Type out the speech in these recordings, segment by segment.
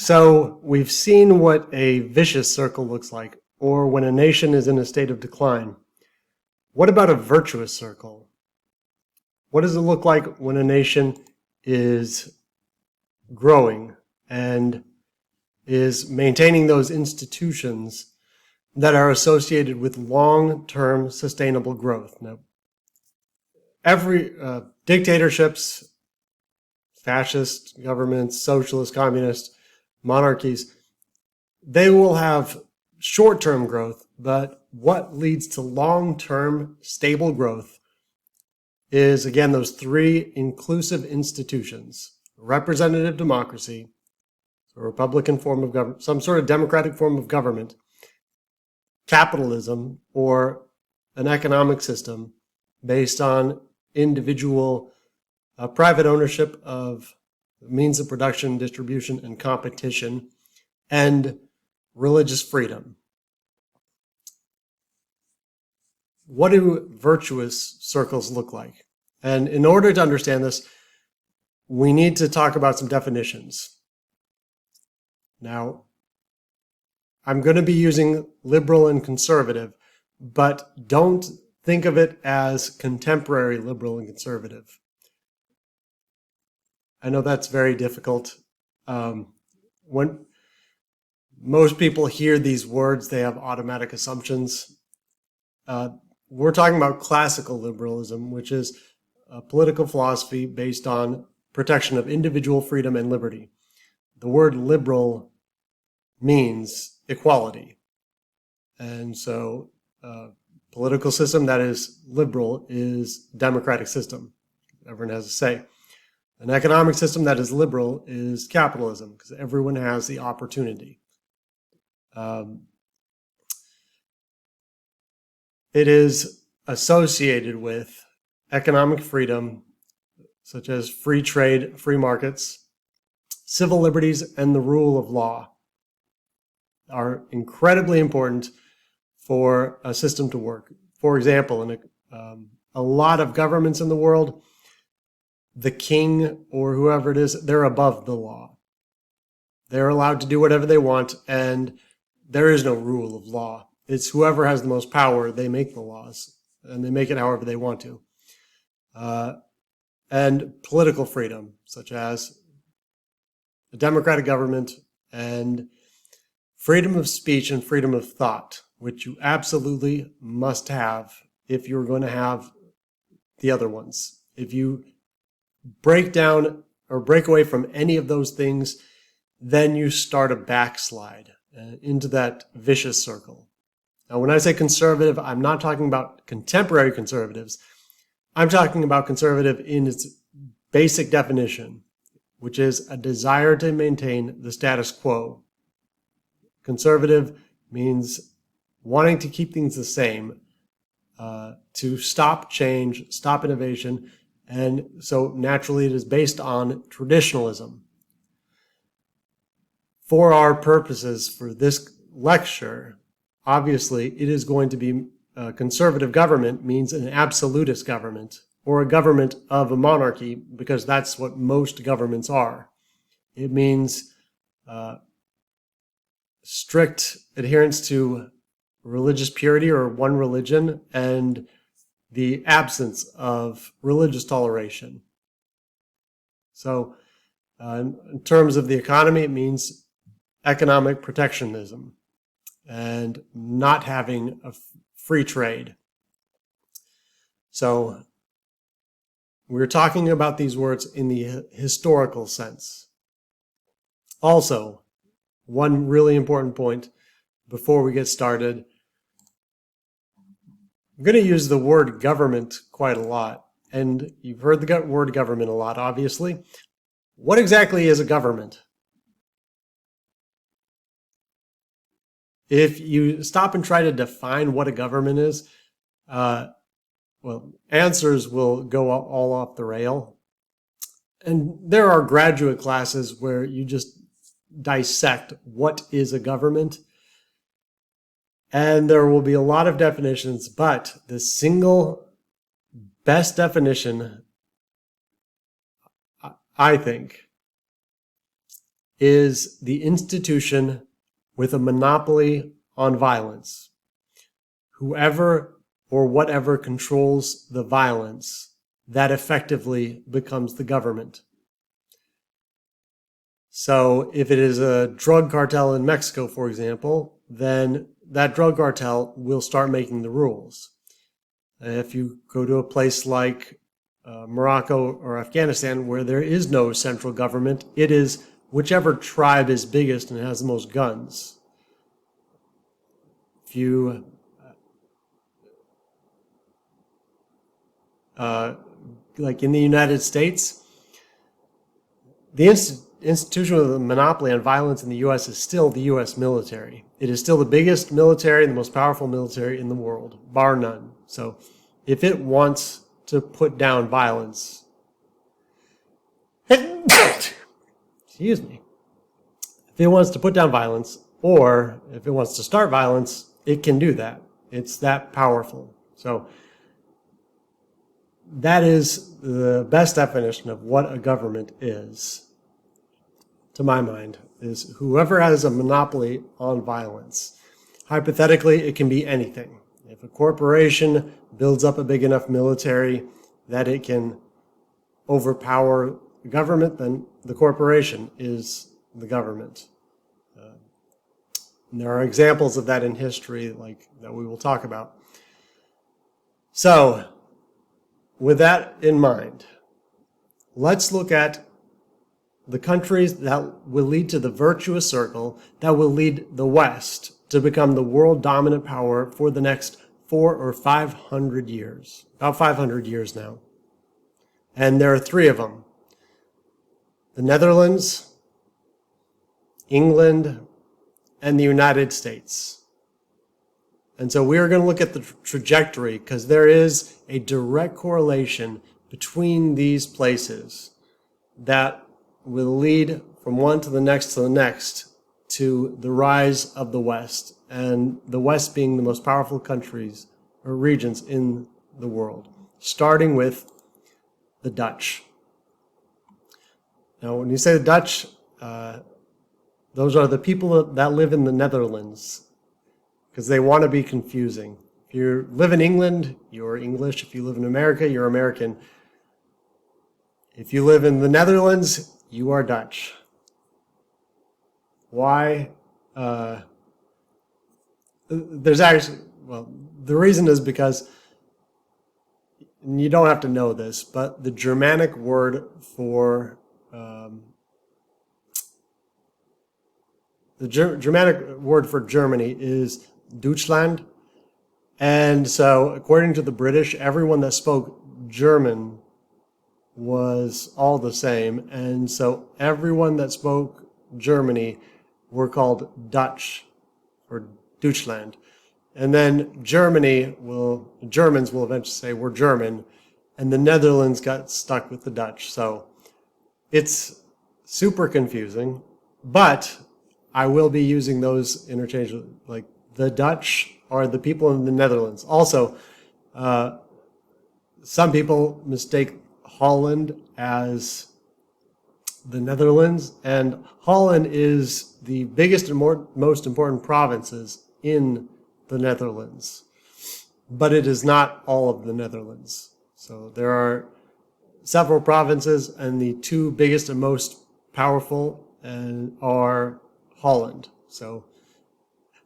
So we've seen what a vicious circle looks like, or when a nation is in a state of decline. What about a virtuous circle? What does it look like when a nation is growing and is maintaining those institutions that are associated with long-term sustainable growth? Now, every dictatorships, fascist governments, socialist, communist, monarchies, they will have short-term growth, but what leads to long-term stable growth is, again, those three inclusive institutions: representative democracy, a republican form of government, some sort of democratic form of government; capitalism, or an economic system based on individual private ownership of means of production, distribution, and competition; and religious freedom. What do virtuous circles look like? And in order to understand this, we need to talk about some definitions. Now, I'm going to be using liberal and conservative, but don't think of it as contemporary liberal and conservative. I know that's very difficult. When most people hear these words, they have automatic assumptions. We're talking about classical liberalism, which is a political philosophy based on protection of individual freedom and liberty. The word liberal means equality. And so political system that is liberal is democratic system. Everyone has a say. An economic system that is liberal is capitalism, because everyone has the opportunity. It is associated with economic freedom, such as free trade, free markets, civil liberties, and the rule of law are incredibly important for a system to work. For example, in a lot of governments in the world, the king or whoever it is, they're above the law. They're allowed to do whatever they want, and there is no rule of law. It's whoever has the most power, they make the laws, and they make it however they want to. And political freedom, such as a democratic government, and freedom of speech and freedom of thought, which you absolutely must have if you're going to have the other ones. If you break down or break away from any of those things, then you start a backslide into that vicious circle. Now, when I say conservative, I'm not talking about contemporary conservatives. I'm talking about conservative in its basic definition, which is a desire to maintain the status quo. Conservative means wanting to keep things the same, to stop change, stop innovation, and so naturally it is based on traditionalism. For our purposes for this lecture, obviously, it is going to be conservative government means an absolutist government, or a government of a monarchy, because that's what most governments are. It means strict adherence to religious purity or one religion, and the absence of religious toleration. So in terms of the economy, it means economic protectionism and not having a free trade. So we're talking about these words in the historical sense. Also, one really important point before we get started, I'm going to use the word government quite a lot, and you've heard the word government a lot, obviously. What exactly is a government? If you stop and try to define what a government is, well, answers will go all off the rail. And there are graduate classes where you just dissect what is a government. And there will be a lot of definitions, but the single best definition, I think, is the institution with a monopoly on violence. Whoever or whatever controls the violence, that effectively becomes the government. So if it is a drug cartel in Mexico, for example, then that drug cartel will start making the rules. If you go to a place like Morocco or Afghanistan, where there is no central government, it is whichever tribe is biggest and has the most guns. If you like in the United States, the institution of the monopoly on violence in the U.S. is still the U.S. military. It is still the biggest military and the most powerful military in the world, bar none. So if it wants to put down violence, excuse me, if it wants to put down violence, or if it wants to start violence, it can do that. It's that powerful. So that is the best definition of what a government is, to my mind, is whoever has a monopoly on violence. Hypothetically, it can be anything. If a corporation builds up a big enough military that it can overpower the government, then the corporation is the government. And there are examples of that in history, like that we will talk about. So, with that in mind, let's look at the countries that will lead to the virtuous circle, that will lead the West to become the world dominant power for the next 400 or 500 years. About 500 years now. And there are three of them. The Netherlands, England, and the United States. And so we are going to look at the trajectory because there is a direct correlation between these places that will lead from one to the next to the rise of the West, and the West being the most powerful countries or regions in the world, starting with the Dutch. Now, when you say the Dutch, those are the people that live in the Netherlands, because they want to be confusing. If you live in England, you're English. If you live in America, you're American. If you live in the Netherlands, you are Dutch. Why? There's actually, well, the reason is because, and you don't have to know this, but the Germanic word for Germany is Deutschland. And so, according to the British, everyone that spoke German was all the same. And so, everyone that spoke Germany were called Dutch, or Deutschland. And then Germans will eventually say we're German, and the Netherlands got stuck with the Dutch. So it's super confusing, but I will be using those interchangeably. Like the Dutch are the people in the Netherlands. Also, some people mistake Holland as the Netherlands, and Holland is the biggest and most important provinces in the Netherlands, but it is not all of the Netherlands. So there are several provinces, and the two biggest and most powerful are Holland. So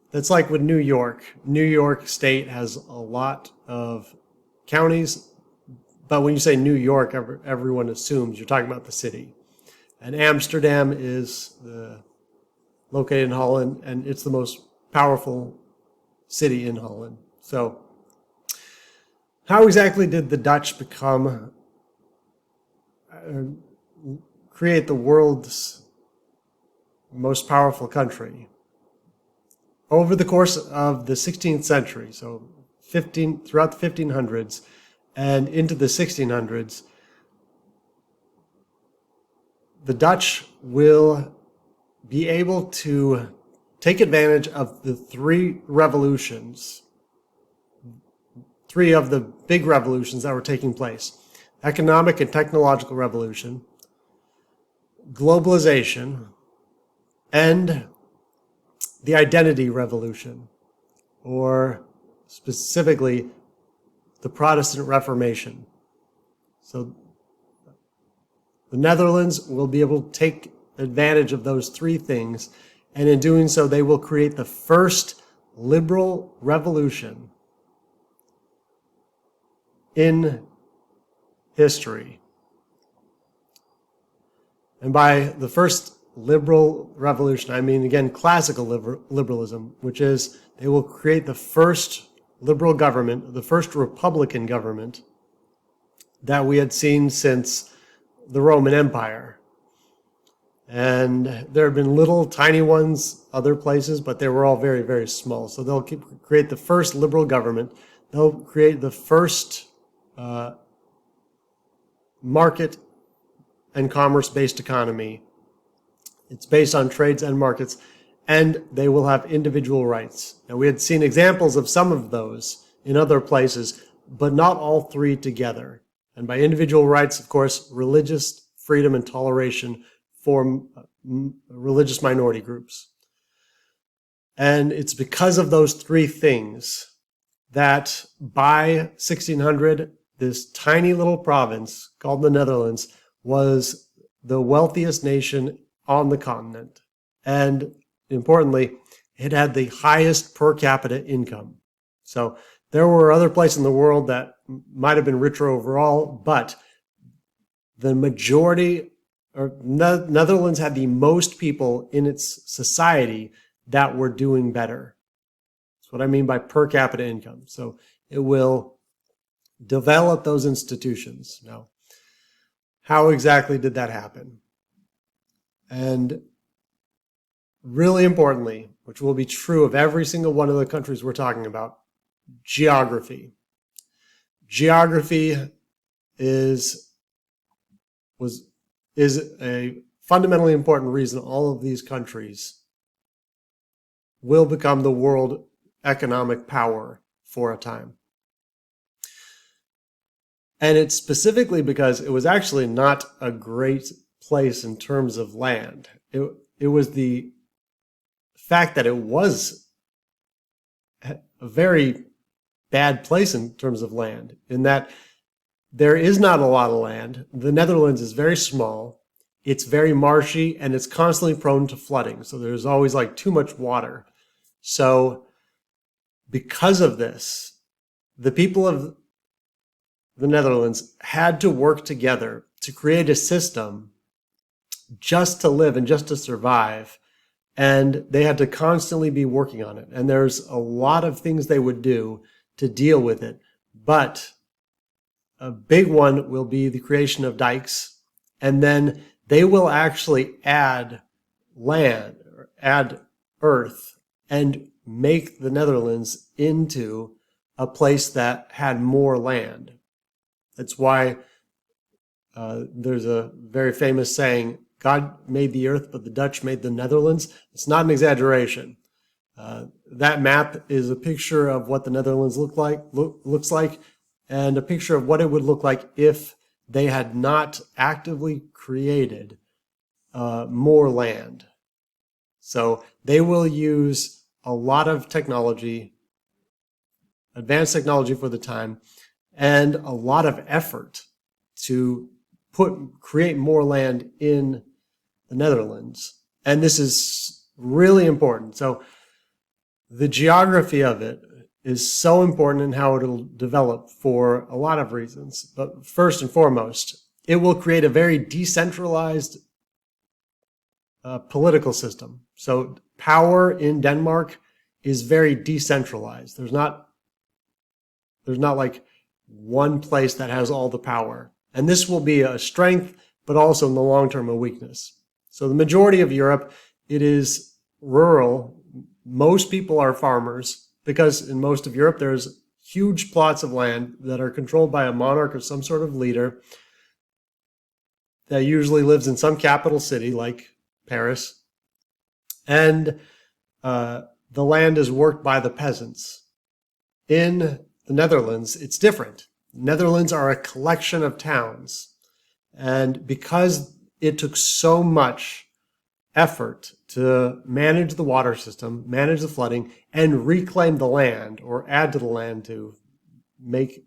that's like with New York. New York State has a lot of counties, but when you say New York, everyone assumes you're talking about the city. And Amsterdam is located in Holland, and it's the most powerful city in Holland. So, how exactly did the Dutch create the world's most powerful country? Over the course of the 16th century, so throughout the 1500s and into the 1600s, the Dutch will be able to take advantage of the three of the big revolutions that were taking place: economic and technological revolution, globalization, and the identity revolution, or specifically the Protestant Reformation. So the Netherlands will be able to take advantage of those three things, and in doing so, they will create the first liberal revolution in history. And by the first liberal revolution, I mean, again, classical liberalism, which is they will create the first liberal government, the first republican government that we had seen since the Roman Empire. And there have been little tiny ones other places, but they were all very, very small. So they'll create the first liberal government. They'll create the first market and commerce-based economy. It's based on trades and markets, and they will have individual rights. Now, we had seen examples of some of those in other places, but not all three together. And by individual rights, of course, religious freedom and toleration for religious minority groups. And it's because of those three things that by 1600, this tiny little province called the Netherlands was the wealthiest nation on the continent. And importantly, it had the highest per capita income. So there were other places in the world that might have been richer overall, but the majority, or Netherlands had the most people in its society that were doing better. That's what I mean by per capita income. So it will develop those institutions. Now, how exactly did that happen? And really importantly, which will be true of every single one of the countries we're talking about, geography. Geography is a fundamentally important reason all of these countries will become the world economic power for a time. And it's specifically because it was actually not a great place in terms of land. It was the fact that it was a very bad place in terms of land, in that there is not a lot of land. The Netherlands is very small. It's very marshy, and it's constantly prone to flooding. So there's always like too much water. So because of this, the people of the Netherlands had to work together to create a system just to live and just to survive. And they had to constantly be working on it. And there's a lot of things they would do to deal with it. But a big one will be the creation of dikes. And then they will actually add land, or add earth, and make the Netherlands into a place that had more land. That's why there's a very famous saying, God made the earth, but the Dutch made the Netherlands. It's not an exaggeration. That map is a picture of what the Netherlands looks like, and a picture of what it would look like if they had not actively created more land. So they will use a lot of technology, advanced technology for the time, and a lot of effort to create more land in the Netherlands. And this is really important. So the geography of it is so important in how it'll develop for a lot of reasons. But first and foremost, it will create a very decentralized political system. So power in Denmark is very decentralized. There's not like one place that has all the power. And this will be a strength, but also in the long term a weakness. So the majority of Europe, it is rural. Most people are farmers, because in most of Europe there's huge plots of land that are controlled by a monarch or some sort of leader that usually lives in some capital city like Paris. And the land is worked by the peasants. In the Netherlands, it's different. Netherlands are a collection of towns. And because it took so much effort to manage the water system, manage the flooding, and reclaim the land or add to the land to make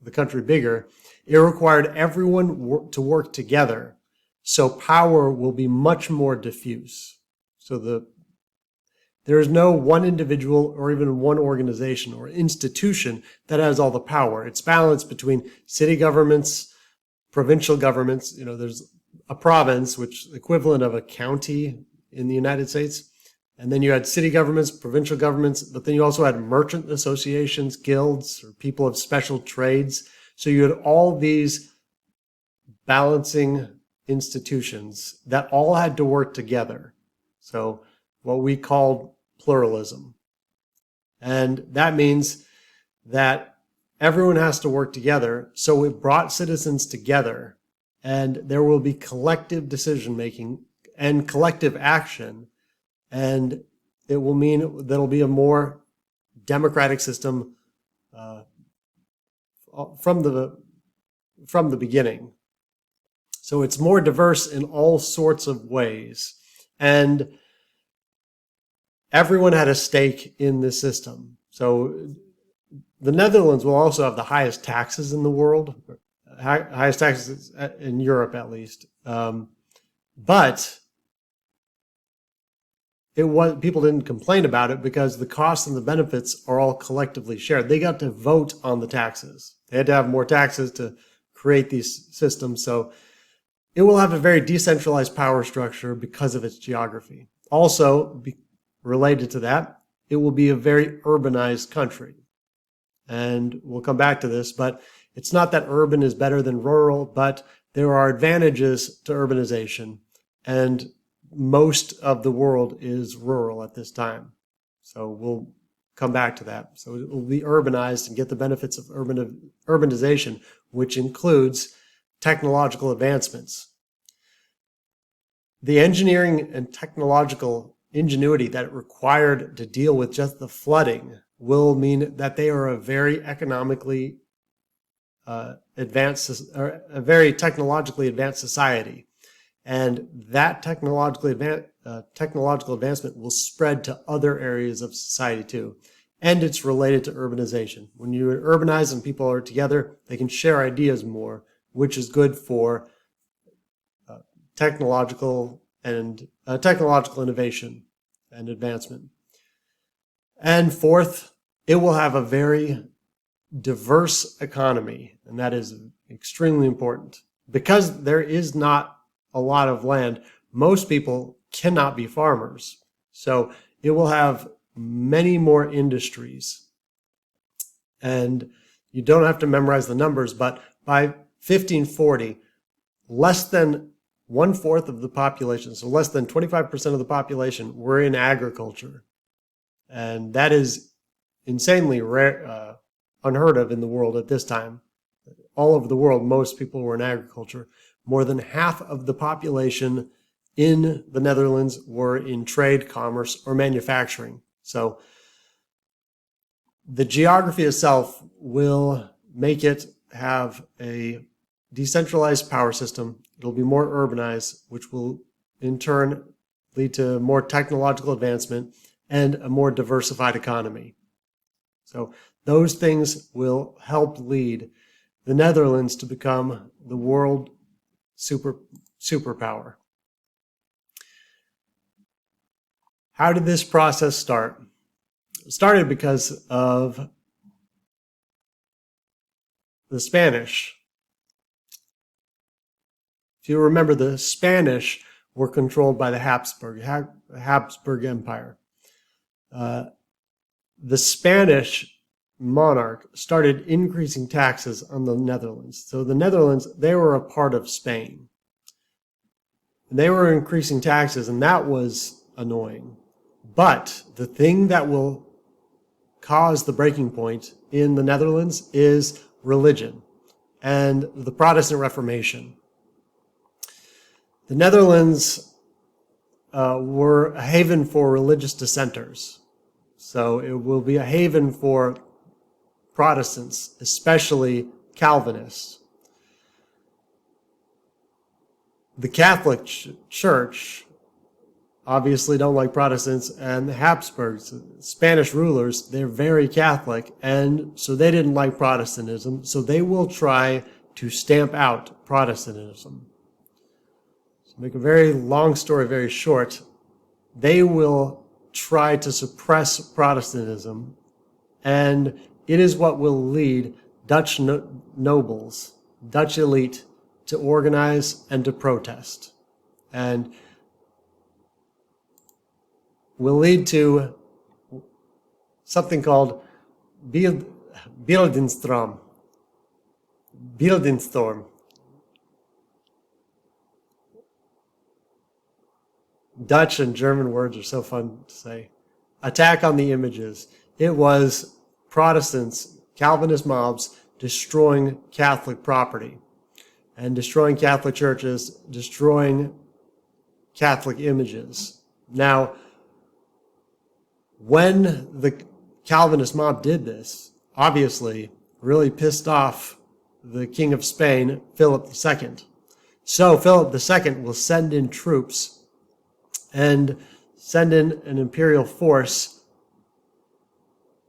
the country bigger, it required everyone to work together. So power will be much more diffuse. So there is no one individual or even one organization or institution that has all the power. It's balanced between city governments, provincial governments. There's a province, which is the equivalent of a county in the United States. And then you had city governments, provincial governments, but then you also had merchant associations, guilds, or people of special trades. So you had all these balancing institutions that all had to work together. So what we call pluralism. And that means that everyone has to work together. So it brought citizens together, and there will be collective decision making and collective action. And it will mean there'll be a more democratic system from the beginning. So it's more diverse in all sorts of ways. And everyone had a stake in this system. So the Netherlands will also have the highest taxes in the world, highest taxes in Europe at least. But people didn't complain about it because the costs and the benefits are all collectively shared. They got to vote on the taxes. They had to have more taxes to create these systems. So it will have a very decentralized power structure because of its geography. Also, related to that, it will be a very urbanized country. And we'll come back to this, but it's not that urban is better than rural, but there are advantages to urbanization. And most of the world is rural at this time. So we'll come back to that. So it will be urbanized and get the benefits of urbanization, which includes technological advancements. The engineering and technological ingenuity that it required to deal with just the flooding will mean that they are a very economically advanced, or a very technologically advanced society. And that technological advancement will spread to other areas of society too. And it's related to urbanization. When you urbanize and people are together, they can share ideas more, which is good for technological innovation and advancement. And fourth, it will have a very diverse economy, and that is extremely important. Because there is not a lot of land, most people cannot be farmers. So it will have many more industries. And you don't have to memorize the numbers, but by 1540, less than 1/4 of the population, so less than 25% of the population, were in agriculture. And that is insanely rare, unheard of in the world at this time. All over the world, most people were in agriculture. More than half of the population in the Netherlands were in trade, commerce, or manufacturing. So the geography itself will make it have a decentralized power system. It'll be more urbanized, which will in turn lead to more technological advancement and a more diversified economy. So those things will help lead the Netherlands to become the world superpower. How did this process start? It started because of the Spanish. If you remember, the Spanish were controlled by the Habsburg Empire. The Spanish monarch started increasing taxes on the Netherlands. So the Netherlands, they were a part of Spain. They were increasing taxes, and that was annoying. But the thing that will cause the breaking point in the Netherlands is religion and the Protestant Reformation. The Netherlands were a haven for religious dissenters. So it will be a haven for Protestants, especially Calvinists. The Catholic Church obviously don't like Protestants, and the Habsburgs, Spanish rulers, they're very Catholic, and so they didn't like Protestantism, so they will try to stamp out Protestantism. To make a very long story very short, they will try to suppress Protestantism, and it is what will lead Dutch nobles, Dutch elite, to organize and to protest, and will lead to something called Beeldenstorm. Dutch and German words are so fun to say. Attack on the images. It was Protestants, Calvinist mobs, destroying Catholic property and destroying Catholic churches, destroying Catholic images. Now, when the Calvinist mob did this, obviously really pissed off the King of Spain, Philip II. So Philip II will send in troops and send in an imperial force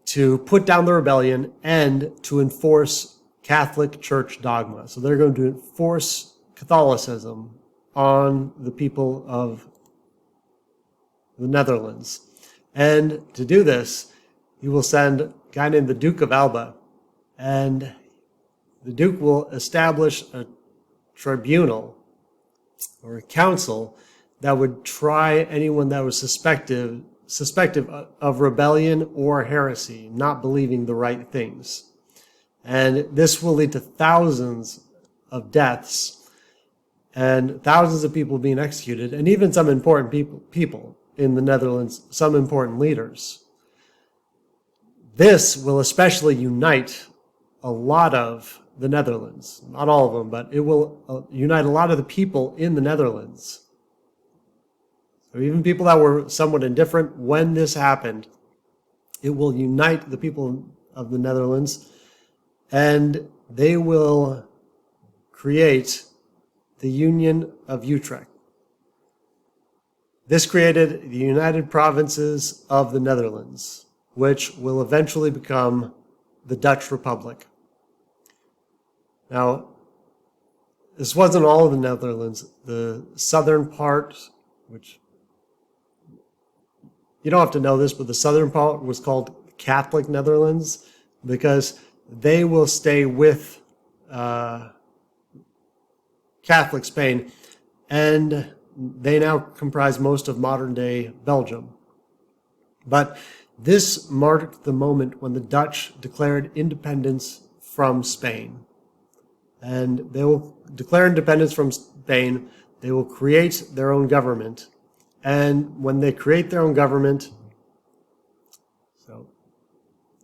to put down the rebellion and to enforce Catholic Church dogma. So they're going to enforce Catholicism on the people of the Netherlands. And to do this, he will send a guy named the Duke of Alba, and the Duke will establish a tribunal or a council that would try anyone that was suspected of rebellion or heresy, not believing the right things. And this will lead to thousands of deaths and thousands of people being executed, and even some important people in the Netherlands, some important leaders. This will especially unite a lot of the Netherlands. Not all of them, but it will unite a lot of the people in the Netherlands. So even people that were somewhat indifferent when this happened, it will unite the people of the Netherlands, and they will create the Union of Utrecht. This created the United Provinces of the Netherlands, which will eventually become the Dutch Republic. Now, this wasn't all of the Netherlands. The southern part, which you don't have to know this, but the southern part was called Catholic Netherlands because they will stay with Catholic Spain, and they now comprise most of modern-day Belgium. But this marked the moment when the Dutch declared independence from Spain. And they will declare independence from Spain. They will create their own government. And when they create their own government, so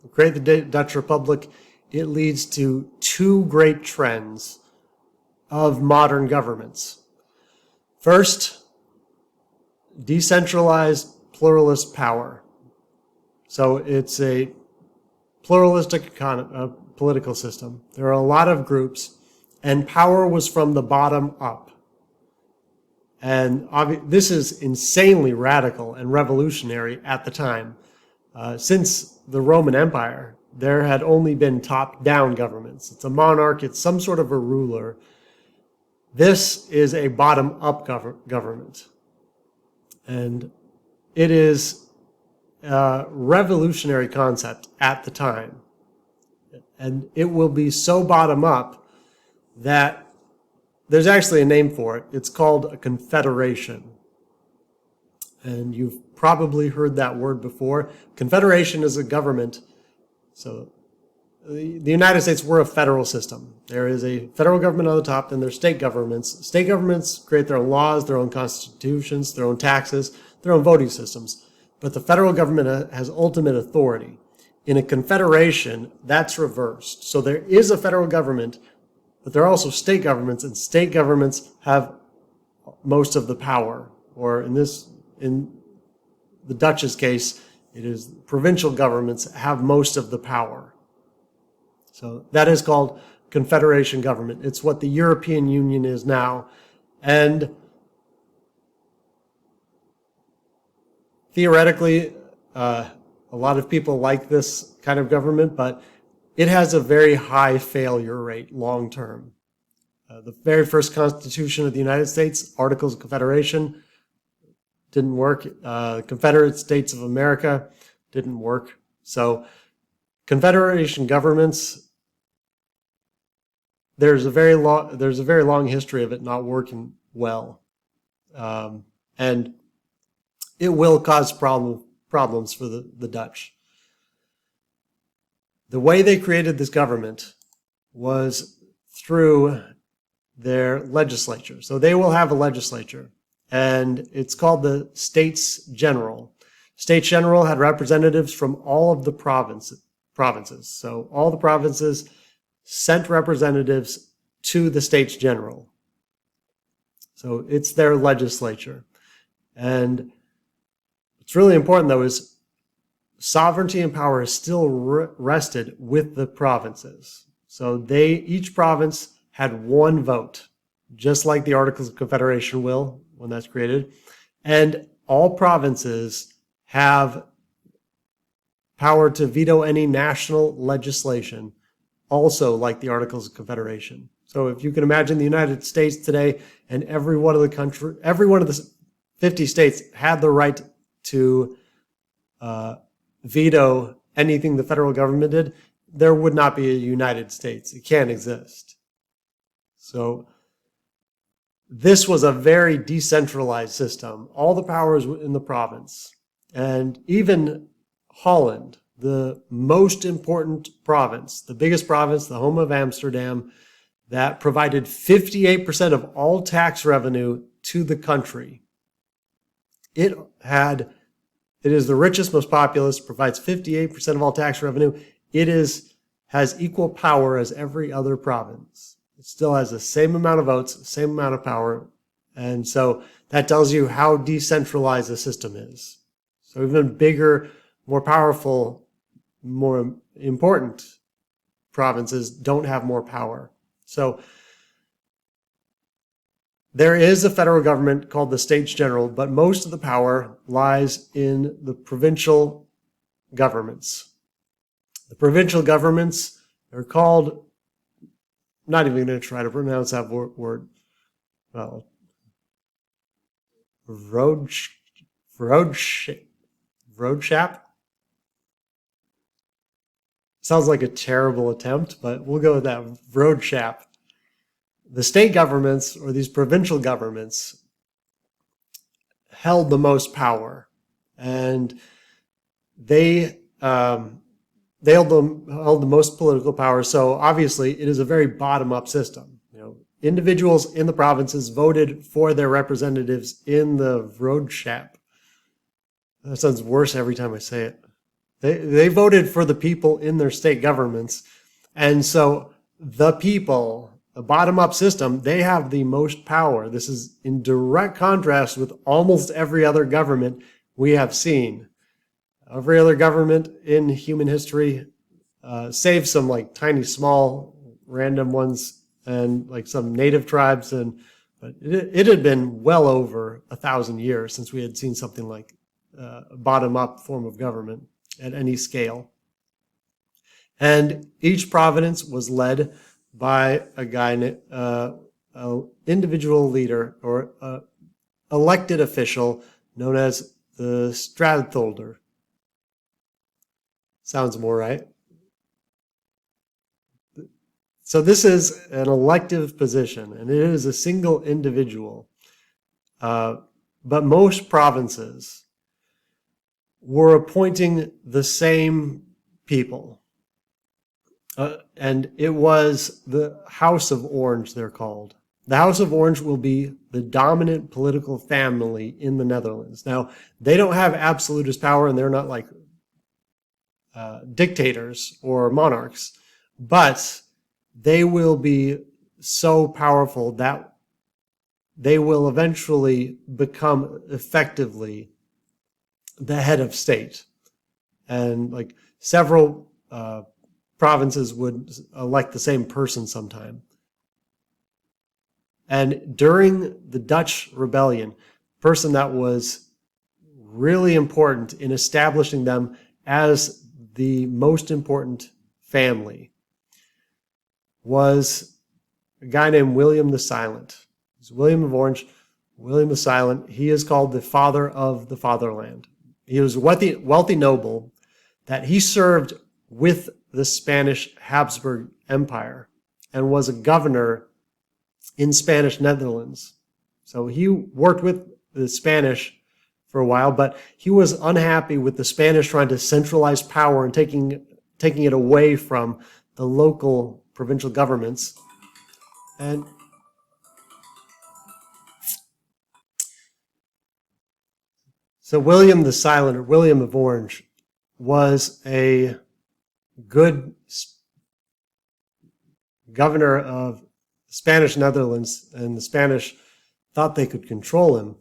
they'll create the Dutch Republic, it leads to two great trends of modern governments. First, decentralized pluralist power. So it's a pluralistic political system. There are a lot of groups, and power was from the bottom up. And this is insanely radical and revolutionary at the time. Since the Roman Empire, there had only been top-down governments. It's a monarch, it's some sort of a ruler. This is a bottom-up government. And it is a revolutionary concept at the time. And it will be so bottom-up that there's actually a name for it. It's called a confederation. And you've probably heard that word before. Confederation is a government. So the United States, we're a federal system. There is a federal government on the top, then there's state governments. State governments create their own laws, their own constitutions, their own taxes, their own voting systems. But the federal government has ultimate authority. In a confederation, that's reversed. So there is a federal government, but there are also state governments, and state governments have most of the power. Or in the Dutch's case, it is provincial governments have most of the power. So that is called confederation government. It's what the European Union is now. And theoretically, a lot of people like this kind of government, but it has a very high failure rate long term. The very first Constitution of the United States, Articles of Confederation, didn't work. Confederate States of America didn't work. So Confederation governments, there's a very long history of it not working well, and it will cause problems for the Dutch. The way they created this government was through their legislature. So they will have a legislature, and it's called the States General. States General had representatives from all of the provinces. So all the provinces sent representatives to the States General. So it's their legislature. And what's really important, though, is sovereignty and power is still rested with the provinces. So each province had one vote, just like the Articles of Confederation will when that's created. And all provinces have power to veto any national legislation, also like the Articles of Confederation. So if you can imagine the United States today, and every one of the 50 states had the right to veto anything the federal government did, there would not be a United States. It can't exist. So this was a very decentralized system. All the powers were in the province. And even Holland, the most important province, the biggest province, the home of Amsterdam, that provided 58% of all tax revenue to the country. It is the richest, most populous, provides 58% of all tax revenue. It has equal power as every other province. It still has the same amount of votes, same amount of power. And so that tells you how decentralized the system is. So even bigger, more powerful, more important provinces don't have more power. So there is a federal government called the States General, but most of the power lies in the provincial governments. The provincial governments are called, I'm not even going to try to pronounce that word, well, Roadshap? Sounds like a terrible attempt, but we'll go with that. Roadshap. The state governments, or these provincial governments, held the most power, and they held the most political power. So obviously, it is a very bottom-up system. Individuals in the provinces voted for their representatives in the Roadshap. That sounds worse every time I say it. They voted for the people in their state governments, and so the people, a bottom-up system, they have the most power. This is in direct contrast with almost every other government we have seen. Every other government in human history, save some like tiny, small, random ones and like some native tribes, but it had been well over 1,000 years since we had seen something like a bottom-up form of government at any scale. And each province was led by a guy, an individual leader or elected official known as the stadtholder. Sounds more right. So this is an elective position, and it is a single individual. But most provinces were appointing the same people. And it was the House of Orange, they're called. The House of Orange will be the dominant political family in the Netherlands. Now, they don't have absolutist power, and they're not like dictators or monarchs, but they will be so powerful that they will eventually become effectively the head of state. And like several provinces would elect the same person sometime. And during the Dutch rebellion, the person that was really important in establishing them as the most important family was a guy named William the Silent. It's William of Orange, William the Silent. He is called the father of the fatherland. He was a wealthy noble that he served with the Spanish Habsburg Empire and was a governor in Spanish Netherlands. So he worked with the Spanish for a while, but he was unhappy with the Spanish trying to centralize power and taking it away from the local provincial governments. And so William the Silent, or William of Orange, was a good governor of Spanish Netherlands, and the Spanish thought they could control him.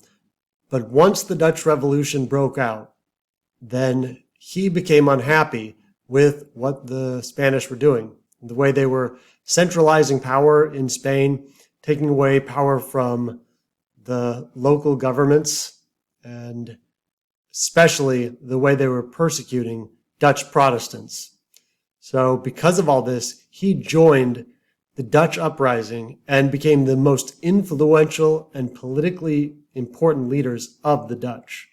But once the Dutch Revolution broke out, then he became unhappy with what the Spanish were doing, the way they were centralizing power in Spain, taking away power from the local governments, and especially the way they were persecuting Dutch Protestants. So because of all this, he joined the Dutch uprising and became the most influential and politically important leaders of the Dutch.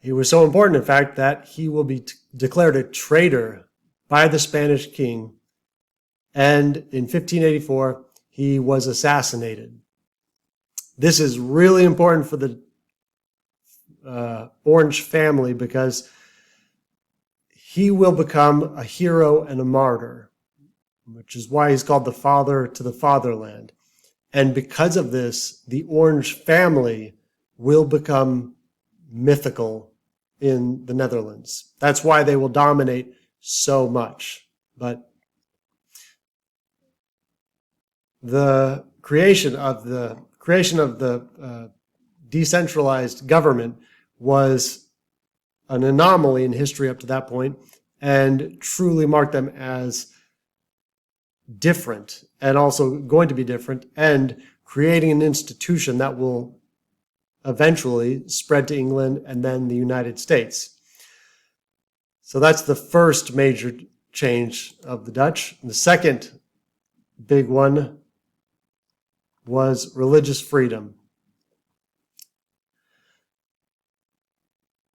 He was so important, in fact, that he will be declared a traitor by the Spanish king, and in 1584, he was assassinated. This is really important for the Orange family because he will become a hero and a martyr, which is why he's called the father to the fatherland. And because of this, the Orange family will become mythical in the Netherlands. That's why they will dominate so much. But the creation of the decentralized government was an anomaly in history up to that point, and truly marked them as different, and also going to be different, and creating an institution that will eventually spread to England and then the United States. So that's the first major change of the Dutch. The second big one was religious freedom.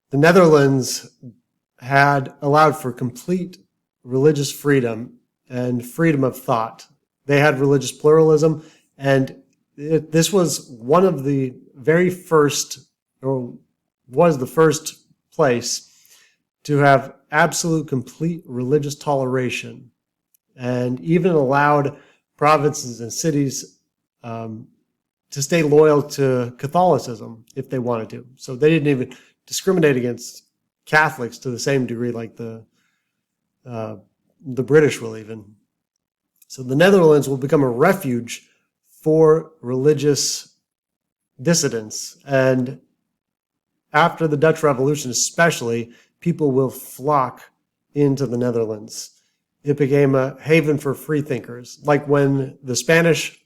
The Netherlands had allowed for complete religious freedom and freedom of thought. They had religious pluralism, and this was one of the very first, or was the first place to have absolute complete religious toleration, and even allowed provinces and cities to stay loyal to Catholicism if they wanted to. So they didn't even discriminate against Catholics to the same degree like the British will even. So the Netherlands will become a refuge for religious dissidents. And after the Dutch Revolution especially, people will flock into the Netherlands. It became a haven for free thinkers. Like when the Spanish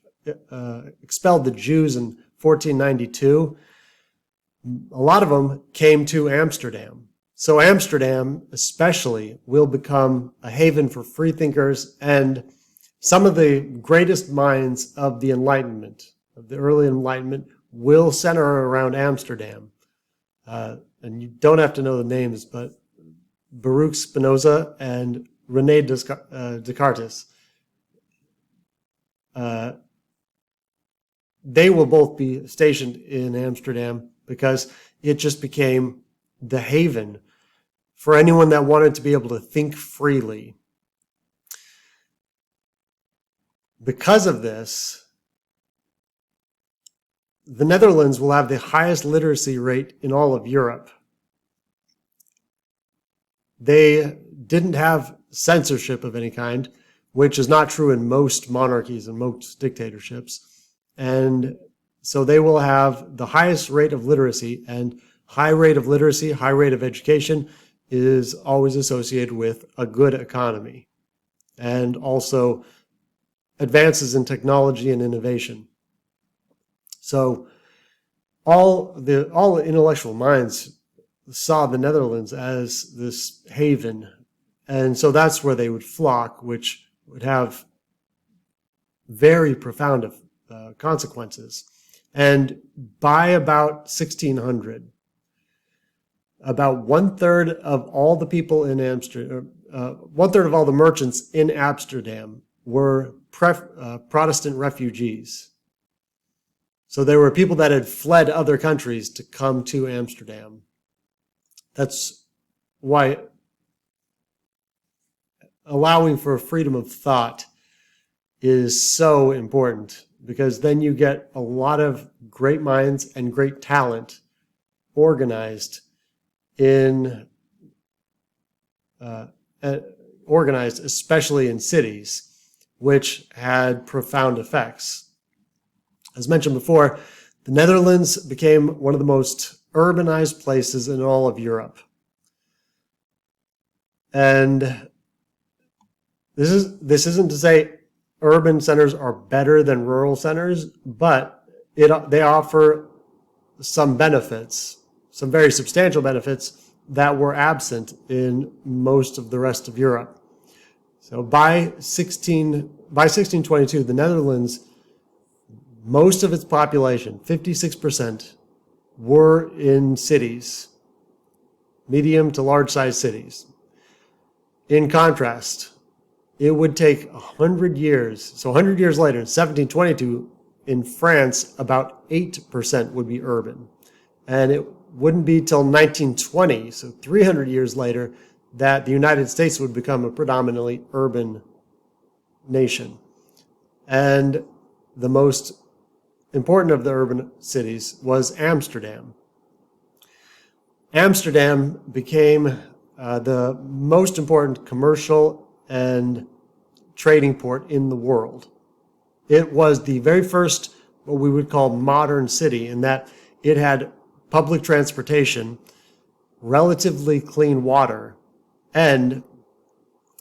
expelled the Jews in 1492, a lot of them came to Amsterdam. So Amsterdam especially will become a haven for free thinkers, and some of the greatest minds of the Enlightenment, of the early Enlightenment, will center around Amsterdam. And you don't have to know the names, but Baruch Spinoza and René Descartes, they will both be stationed in Amsterdam because it just became the haven for anyone that wanted to be able to think freely. Because of this, the Netherlands will have the highest literacy rate in all of Europe. They didn't have censorship of any kind, which is not true in most monarchies and most dictatorships. And so they will have the highest rate of literacy, and high rate of literacy, high rate of education is always associated with a good economy and also advances in technology and innovation. So all intellectual minds saw the Netherlands as this haven. And so that's where they would flock, which would have very profound consequences. And by about 1600, about 1/3 of all the people in Amsterdam, 1/3 of all the merchants in Amsterdam were Protestant refugees. So there were people that had fled other countries to come to Amsterdam. That's why allowing for freedom of thought is so important, because then you get a lot of great minds and great talent organized especially in cities, which had profound effects. As mentioned before, the Netherlands became one of the most urbanized places in all of Europe. And this isn't to say urban centers are better than rural centers, but they offer some benefits, some very substantial benefits that were absent in most of the rest of Europe. So by 1622, the Netherlands, most of its population, 56%, were in cities, medium to large-sized cities. In contrast, it would take 100 years. So 100 years later, in 1722, in France, about 8% would be urban. And it wouldn't be till 1920, so 300 years later, that the United States would become a predominantly urban nation. And the most important of the urban cities was Amsterdam. Amsterdam became the most important commercial and trading port in the world. It was the very first, what we would call modern city, in that it had public transportation, relatively clean water, and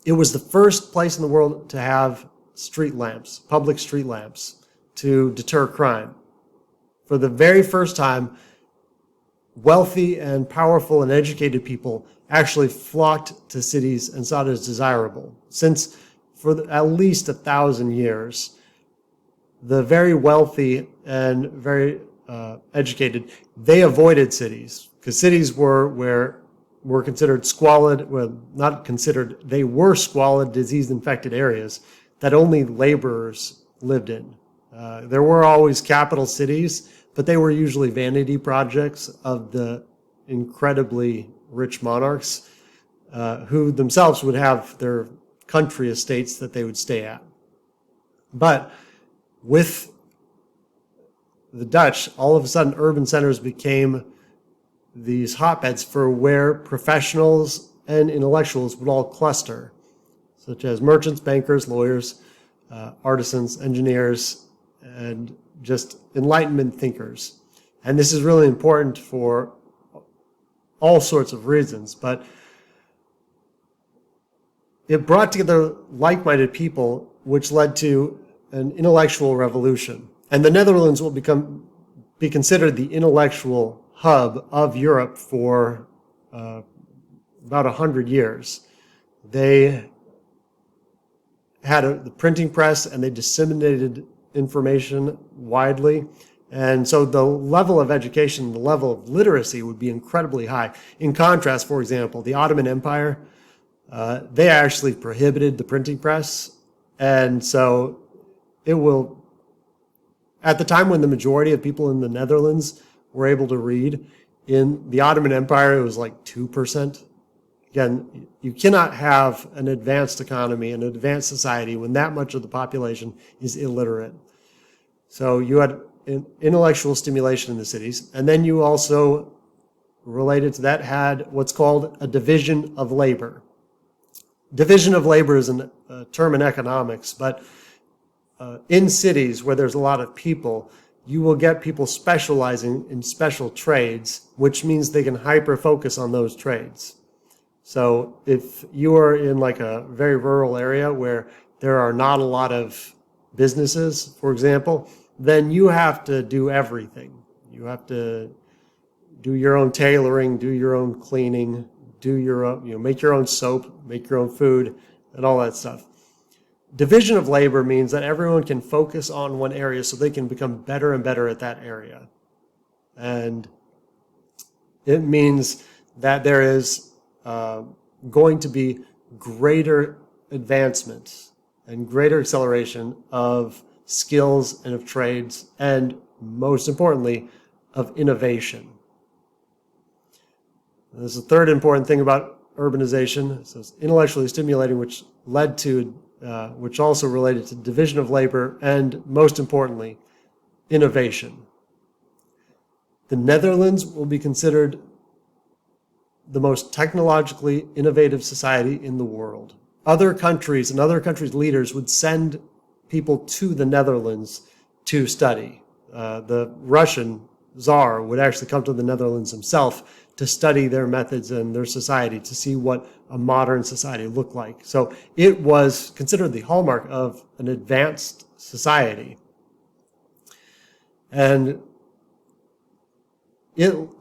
it was the first place in the world to have street lamps, public street lamps, to deter crime. For the very first time, wealthy and powerful and educated people actually flocked to cities and saw it as desirable. Since for at least 1,000 years, the very wealthy and very educated, they avoided cities, because cities were considered squalid, well, not considered, they were squalid, disease-infected areas that only laborers lived in. There were always capital cities, but they were usually vanity projects of the incredibly rich monarchs who themselves would have their country estates that they would stay at. But with the Dutch, all of a sudden urban centers became these hotbeds for where professionals and intellectuals would all cluster, such as merchants, bankers, lawyers, artisans, engineers, and just Enlightenment thinkers. And this is really important for all sorts of reasons, but it brought together like-minded people, which led to an intellectual revolution. And the Netherlands will be considered the intellectual hub of Europe for about 100 years. They had the printing press, and they disseminated information widely. And so the level of education, the level of literacy would be incredibly high. In contrast, for example, the Ottoman Empire, they actually prohibited the printing press. And so it will, at the time when the majority of people in the Netherlands were able to read, in the Ottoman Empire, it was like 2%. Again, you cannot have an advanced economy, an advanced society, when that much of the population is illiterate. So you had intellectual stimulation in the cities, and then you also, related to that, had what's called a division of labor. Division of labor is a term in economics, but in cities where there's a lot of people, you will get people specializing in special trades, which means they can hyper-focus on those trades. So if you are in like a very rural area where there are not a lot of businesses, for example, then you have to do everything. You have to do your own tailoring, do your own cleaning, do your own, make your own soap, make your own food, and all that stuff. Division of labor means that everyone can focus on one area so they can become better and better at that area. And it means that there is going to be greater advancement and greater acceleration of skills and of trades, and most importantly, of innovation. There's a third important thing about urbanization. So it's intellectually stimulating, which led to, which also related to division of labor, and most importantly, innovation. The Netherlands will be considered the most technologically innovative society in the world. Other countries and other countries' leaders would send people to the Netherlands to study. The Russian Tsar would actually come to the Netherlands himself to study their methods and their society, to see what a modern society looked like. So it was considered the hallmark of an advanced society. And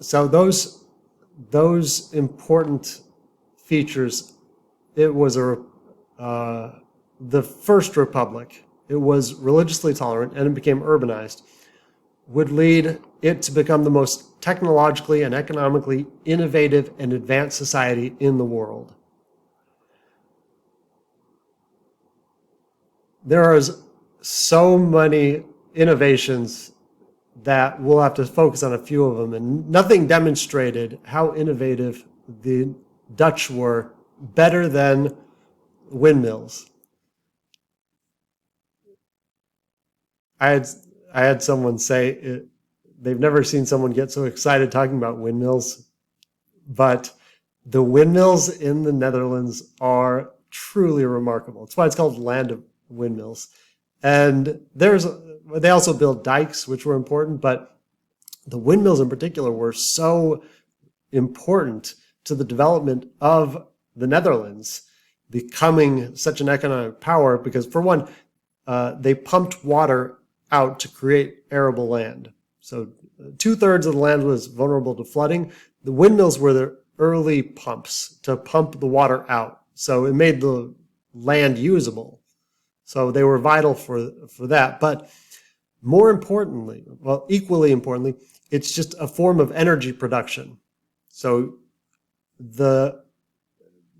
so those important features, it was the first republic. It was religiously tolerant, and it became urbanized, would lead it to become the most technologically and economically innovative and advanced society in the world. There are so many innovations that we'll have to focus on a few of them, and nothing demonstrated how innovative the Dutch were better than windmills. I had someone say they've never seen someone get so excited talking about windmills, but the windmills in the Netherlands are truly remarkable. That's why it's called Land of Windmills. And they also built dikes, which were important, but the windmills in particular were so important to the development of the Netherlands becoming such an economic power, because for one, they pumped water out to create arable land. So 2/3 of the land was vulnerable to flooding. The windmills were the early pumps to pump the water out. So it made the land usable. So they were vital for that. But more importantly, well, equally importantly, it's just a form of energy production. So the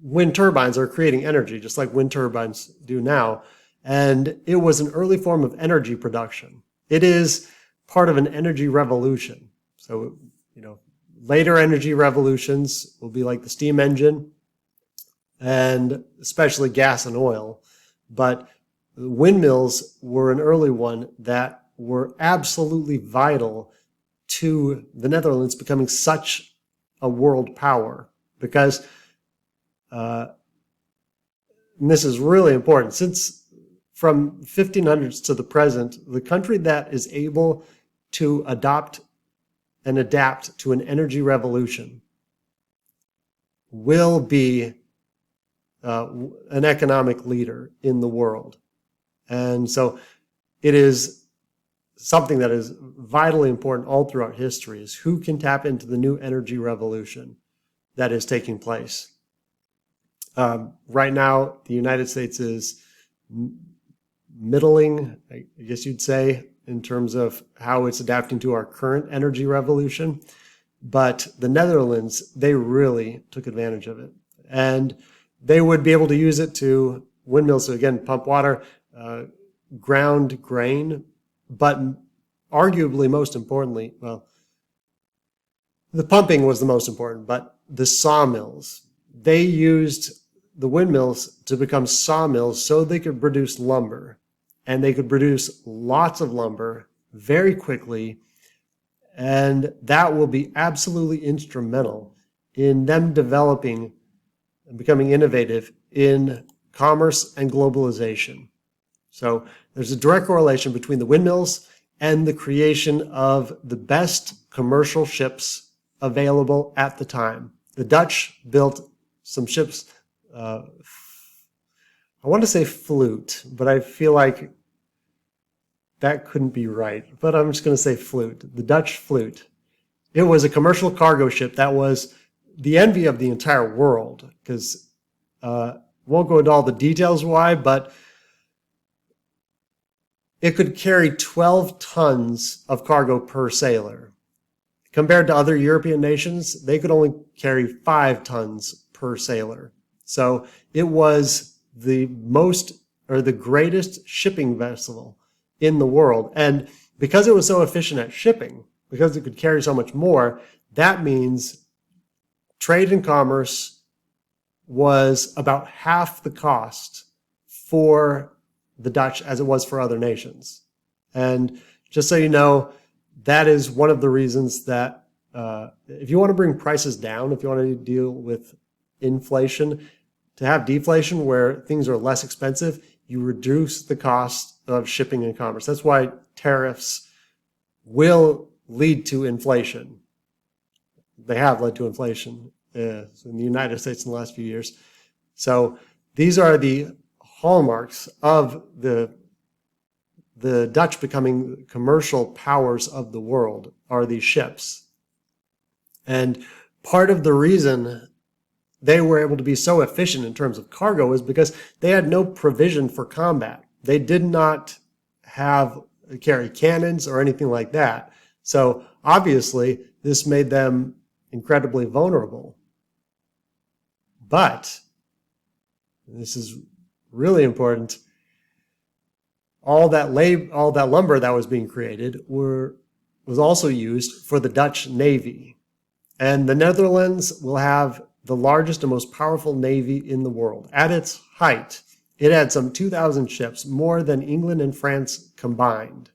wind turbines are creating energy, just like wind turbines do now. And it was an early form of energy production. It is part of an energy revolution. So, later energy revolutions will be like the steam engine, and especially gas and oil. But windmills were an early one that were absolutely vital to the Netherlands becoming such a world power, because and this is really important, since from 1500s to the present, the country that is able to adopt and adapt to an energy revolution will be an economic leader in the world. And so it is something that is vitally important all throughout history, is who can tap into the new energy revolution that is taking place. Right now, the United States is middling, I guess you'd say, in terms of how it's adapting to our current energy revolution. But the Netherlands, they really took advantage of it. And they would be able to use it to windmills, so again, pump water, ground grain, but arguably most importantly, well, the pumping was the most important, but the sawmills, they used the windmills to become sawmills so they could produce lumber. And they could produce lots of lumber very quickly, and that will be absolutely instrumental in them developing and becoming innovative in commerce and globalization. So there's a direct correlation between the windmills and the creation of the best commercial ships available at the time. The Dutch built some ships, I want to say flute, but I feel like that couldn't be right. But I'm just going to say flute, the Dutch flute. It was a commercial cargo ship that was the envy of the entire world, because won't go into all the details why, but it could carry 12 tons of cargo per sailor. Compared to other European nations, they could only carry 5 tons per sailor. So it was the greatest shipping vessel in the world. And because it was so efficient at shipping, because it could carry so much more, that means trade and commerce was about half the cost for the Dutch as it was for other nations. And just so you know, that is one of the reasons that if you want to bring prices down, if you want to deal with inflation, to have deflation where things are less expensive, you reduce the cost of shipping and commerce. That's why tariffs will lead to inflation. They have led to inflation in the United States in the last few years. So these are the hallmarks of the Dutch becoming commercial powers of the world, are these ships. And part of the reason they were able to be so efficient in terms of cargo is because they had no provision for combat. They did not carry cannons or anything like that. So obviously this made them incredibly vulnerable. But, this is really important, all that lumber that was being created was also used for the Dutch Navy. And the Netherlands will have the largest and most powerful navy in the world. At its height, it had some 2,000 ships, more than England and France combined.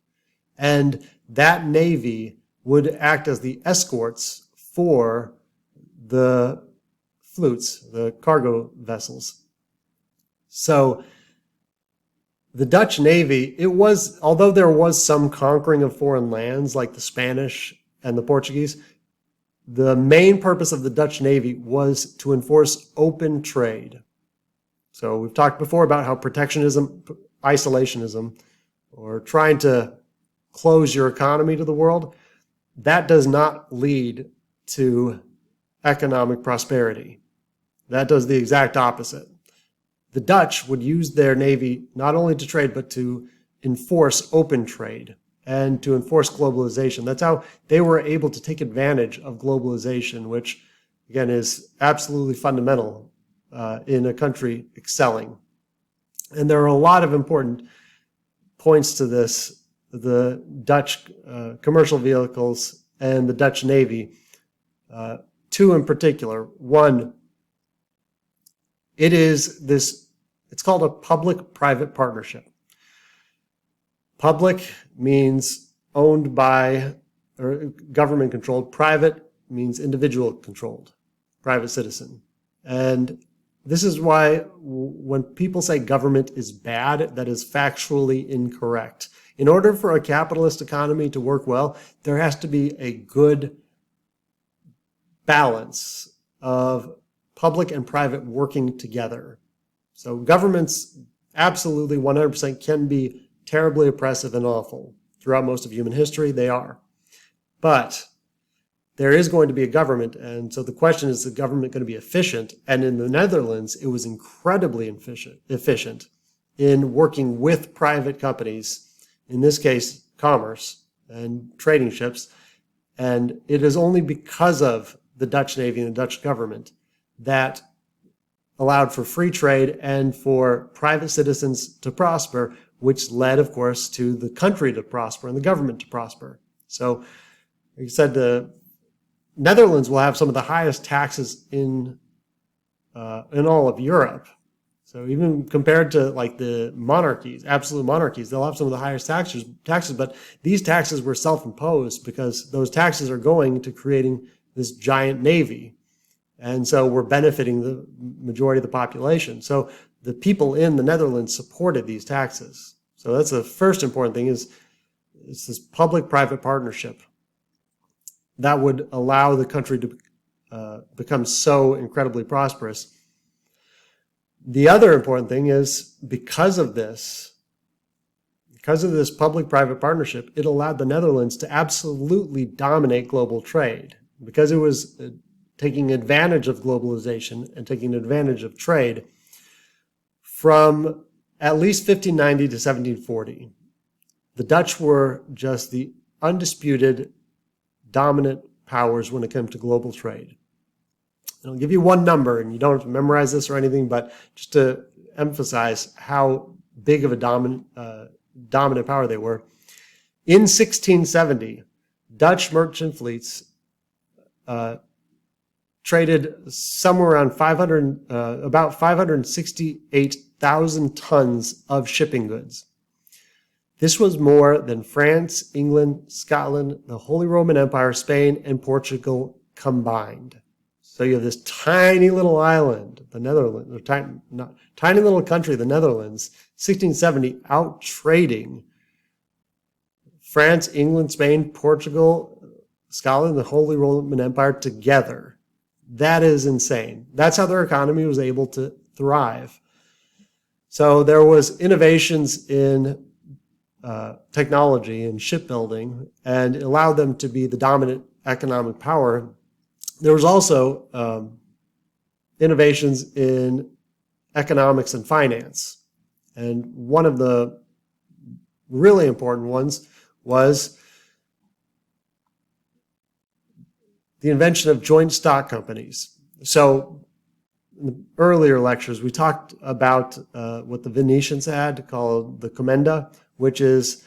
And that navy would act as the escorts for the flutes, the cargo vessels. So the Dutch Navy, although there was some conquering of foreign lands like the Spanish and the Portuguese, the main purpose of the Dutch Navy was to enforce open trade. So we've talked before about how protectionism, isolationism, or trying to close your economy to the world, that does not lead to economic prosperity. That does the exact opposite. The Dutch would use their navy not only to trade, but to enforce open trade and to enforce globalization. That's how they were able to take advantage of globalization, which, again, is absolutely fundamental in a country excelling. And there are a lot of important points to this. The Dutch commercial vehicles and the Dutch Navy, two in particular. One, it's called a public-private partnership. Public means owned by or government controlled. Private means individual controlled, private citizen. And this is why when people say government is bad, that is factually incorrect. In order for a capitalist economy to work well, there has to be a good balance of public and private working together. So governments absolutely 100% can be terribly oppressive and awful. Throughout most of human history, they are. But there is going to be a government, and so the question is the government going to be efficient? And in the Netherlands, it was incredibly efficient in working with private companies, in this case, commerce and trading ships. And it is only because of the Dutch Navy and the Dutch government that allowed for free trade and for private citizens to prosper, which led, of course, to the country to prosper and the government to prosper. So, like I said, the Netherlands will have some of the highest taxes in all of Europe. So even compared to like the monarchies, absolute monarchies, they'll have some of the highest taxes. But these taxes were self-imposed because those taxes are going to creating this giant navy. And so we're benefiting the majority of the population. So the people in the Netherlands supported these taxes. So that's the first important thing is it's this public-private partnership that would allow the country to become so incredibly prosperous. The other important thing is because of this, because of this public-private partnership, it allowed the Netherlands to absolutely dominate global trade because it was taking advantage of globalization and taking advantage of trade from at least 1590 to 1740. The Dutch were just the undisputed dominant powers when it comes to global trade. And I'll give you one number, and you don't have to memorize this or anything, but just to emphasize how big of a dominant power they were. In 1670, Dutch merchant fleets traded somewhere around about 568,000 tons of shipping goods. This was more than France, England, Scotland, the Holy Roman Empire, Spain, and Portugal combined. So you have this tiny little island, the Netherlands, or tiny little country, the Netherlands, 1670, out trading France, England, Spain, Portugal, Scotland, the Holy Roman Empire together. That is insane. That's how their economy was able to thrive. So there was innovations in technology and shipbuilding, and it allowed them to be the dominant economic power. There was also innovations in economics and finance. And one of the really important ones was the invention of joint stock companies. So in the earlier lectures, we talked about what the Venetians had called the commenda, which is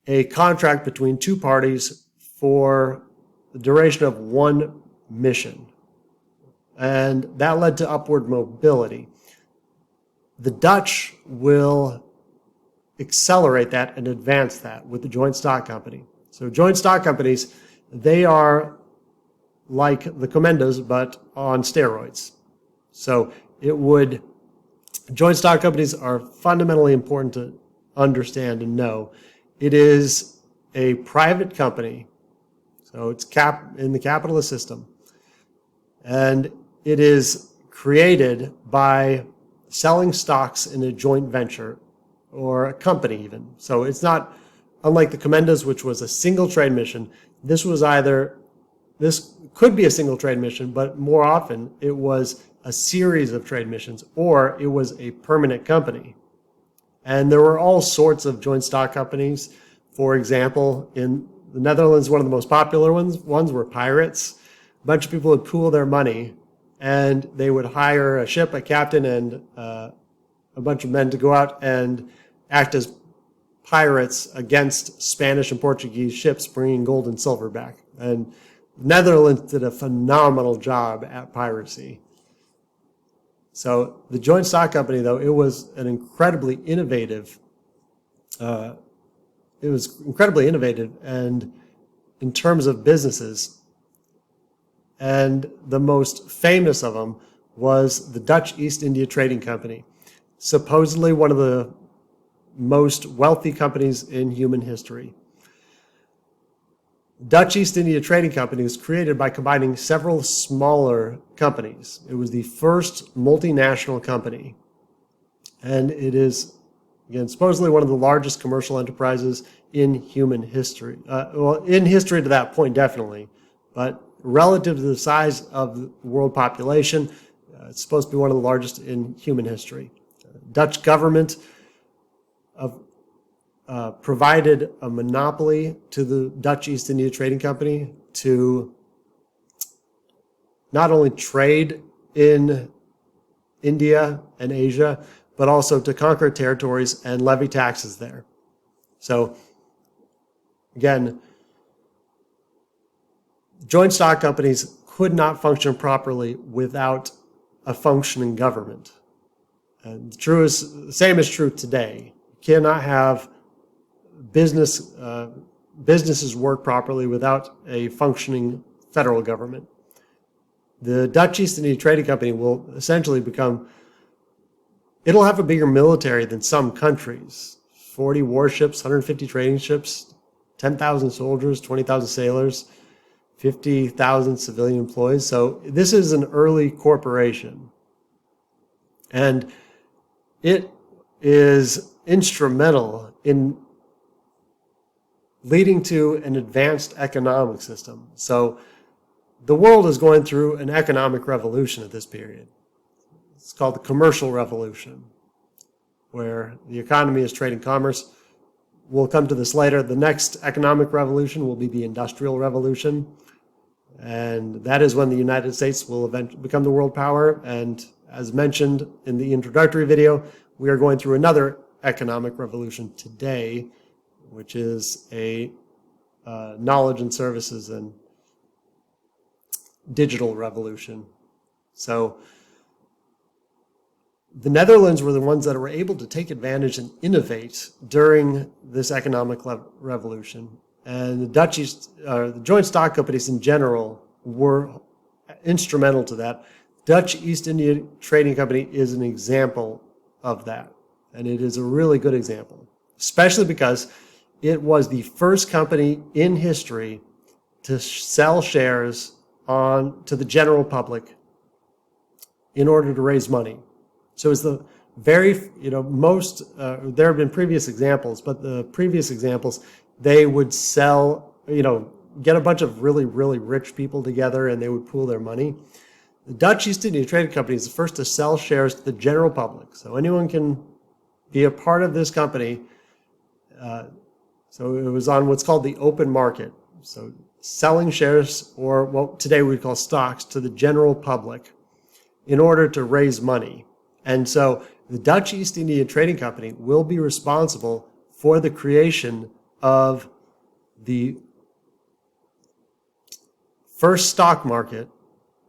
a contract between two parties for the duration of one mission. And that led to upward mobility. The Dutch will accelerate that and advance that with the joint stock company. So joint stock companies, they are like the commendas, but on steroids. So joint stock companies are fundamentally important to understand and know. It is a private company, so it's in the capitalist system, and it is created by selling stocks in a joint venture or a company even. So it's not unlike the commendas, which was a single trade mission. This could be a single trade mission, but more often it was a series of trade missions, or it was a permanent company. And there were all sorts of joint stock companies. For example, in the Netherlands, one of the most popular ones were pirates. A bunch of people would pool their money, and they would hire a ship, a captain, and a bunch of men to go out and act as pirates against Spanish and Portuguese ships bringing gold and silver back. And the Netherlands did a phenomenal job at piracy. So the joint stock company, though, it was incredibly innovative, and in terms of businesses. And the most famous of them was the Dutch East India Trading Company, supposedly one of the most wealthy companies in human history. Dutch East India Trading Company was created by combining several smaller companies. It was the first multinational company. And it is, again, supposedly one of the largest commercial enterprises in human history. In history to that point, definitely. But relative to the size of the world population, it's supposed to be one of the largest in human history. Dutch government provided a monopoly to the Dutch East India Trading Company to not only trade in India and Asia, but also to conquer territories and levy taxes there. So, again, joint stock companies could not function properly without a functioning government. And the same is true today. You cannot have businesses work properly without a functioning federal government. The Dutch East India Trading Company will essentially it'll have a bigger military than some countries. 40 warships, 150 trading ships, 10,000 soldiers, 20,000 sailors, 50,000 civilian employees. So this is an early corporation. And it is instrumental in leading to an advanced economic system. So the world is going through an economic revolution at this period. It's called the commercial revolution, where the economy is trade and commerce. We'll come to this later. The next economic revolution will be the industrial revolution. And that is when the United States will eventually become the world power. And as mentioned in the introductory video, we are going through another economic revolution today, which is a knowledge and services and digital revolution. So the Netherlands were the ones that were able to take advantage and innovate during this economic revolution. And the the joint stock companies in general were instrumental to that. Dutch East India Trading Company is an example of that. And it is a really good example, especially because it was the first company in history to sell shares to the general public in order to raise money. So it's the very, most, there have been previous examples, but the previous examples, they would sell, get a bunch of really, really rich people together and they would pool their money. The Dutch East India Trading Company is the first to sell shares to the general public. So anyone can be a part of this company. So it was on what's called the open market. So selling shares, or what today we call stocks, to the general public in order to raise money. And so the Dutch East India Trading Company will be responsible for the creation of the first stock market,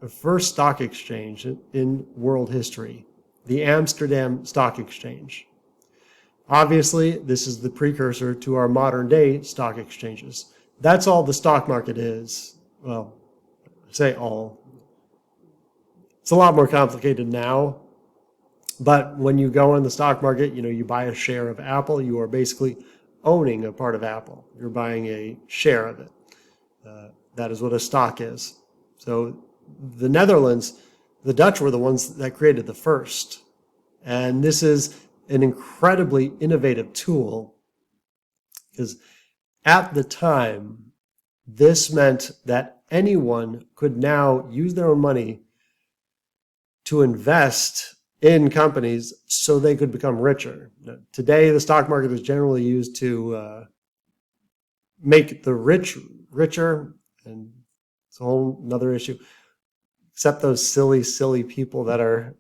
the first stock exchange in world history, the Amsterdam Stock Exchange. Obviously, this is the precursor to our modern day stock exchanges. That's all the stock market is. Well, I say all. It's a lot more complicated now. But when you go in the stock market, you buy a share of Apple, you are basically owning a part of Apple. You're buying a share of it. That is what a stock is. So the Netherlands, the Dutch were the ones that created the first. And this is an incredibly innovative tool because at the time, this meant that anyone could now use their own money to invest in companies so they could become richer. Today, the stock market is generally used to make the rich richer, and it's a whole another issue, except those silly, silly people that are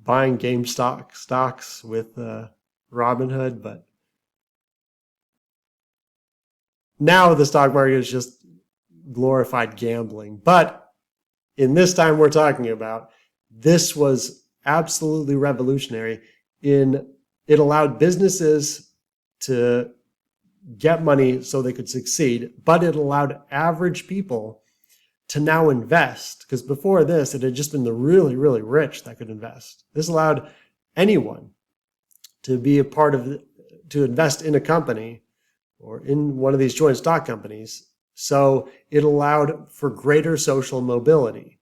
buying GameStop stocks with Robinhood. But now the stock market is just glorified gambling. But in this time we're talking about, this was absolutely revolutionary. It allowed businesses to get money so they could succeed, but it allowed average people to now invest, because before this, it had just been the really, really rich that could invest. This allowed anyone to be a part of, to invest in a company or in one of these joint stock companies. So it allowed for greater social mobility.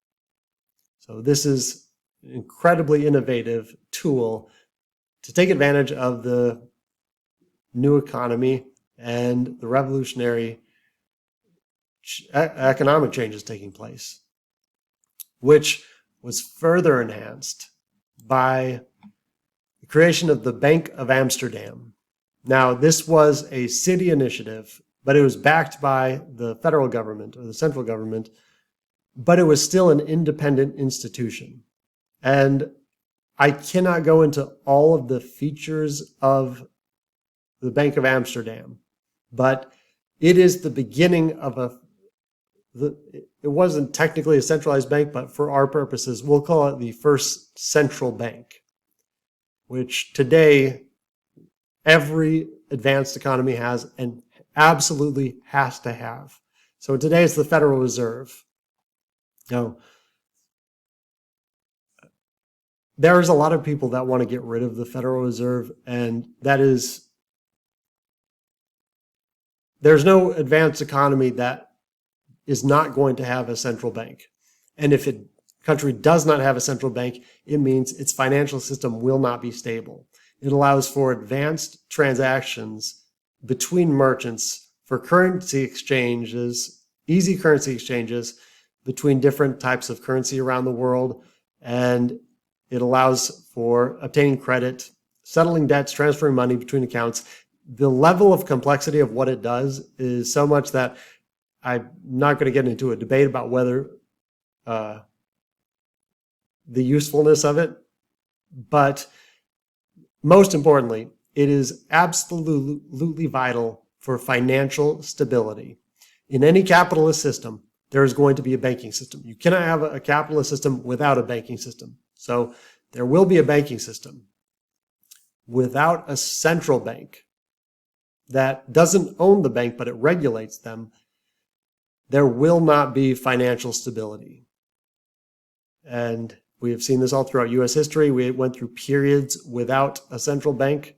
So this is an incredibly innovative tool to take advantage of the new economy and the revolutionary economic changes taking place, which was further enhanced by the creation of the Bank of Amsterdam. Now, this was a city initiative, but it was backed by the federal government or the central government, but it was still an independent institution. And I cannot go into all of the features of the Bank of Amsterdam, but it is the beginning of it wasn't technically a centralized bank, but for our purposes, we'll call it the first central bank, which today every advanced economy has and absolutely has to have. So today it's the Federal Reserve. Now, there's a lot of people that want to get rid of the Federal Reserve, and there's no advanced economy that is not going to have a central bank. And if a country does not have a central bank, it means its financial system will not be stable. It allows for advanced transactions between merchants for currency exchanges, easy currency exchanges between different types of currency around the world. And it allows for obtaining credit, settling debts, transferring money between accounts. The level of complexity of what it does is so much that I'm not going to get into a debate about whether the usefulness of it. But most importantly, it is absolutely vital for financial stability. In any capitalist system, there is going to be a banking system. You cannot have a capitalist system without a banking system. So there will be a banking system. Without a central bank that doesn't own the bank, but it regulates them, there will not be financial stability. And we have seen this all throughout U.S. history. We went through periods without a central bank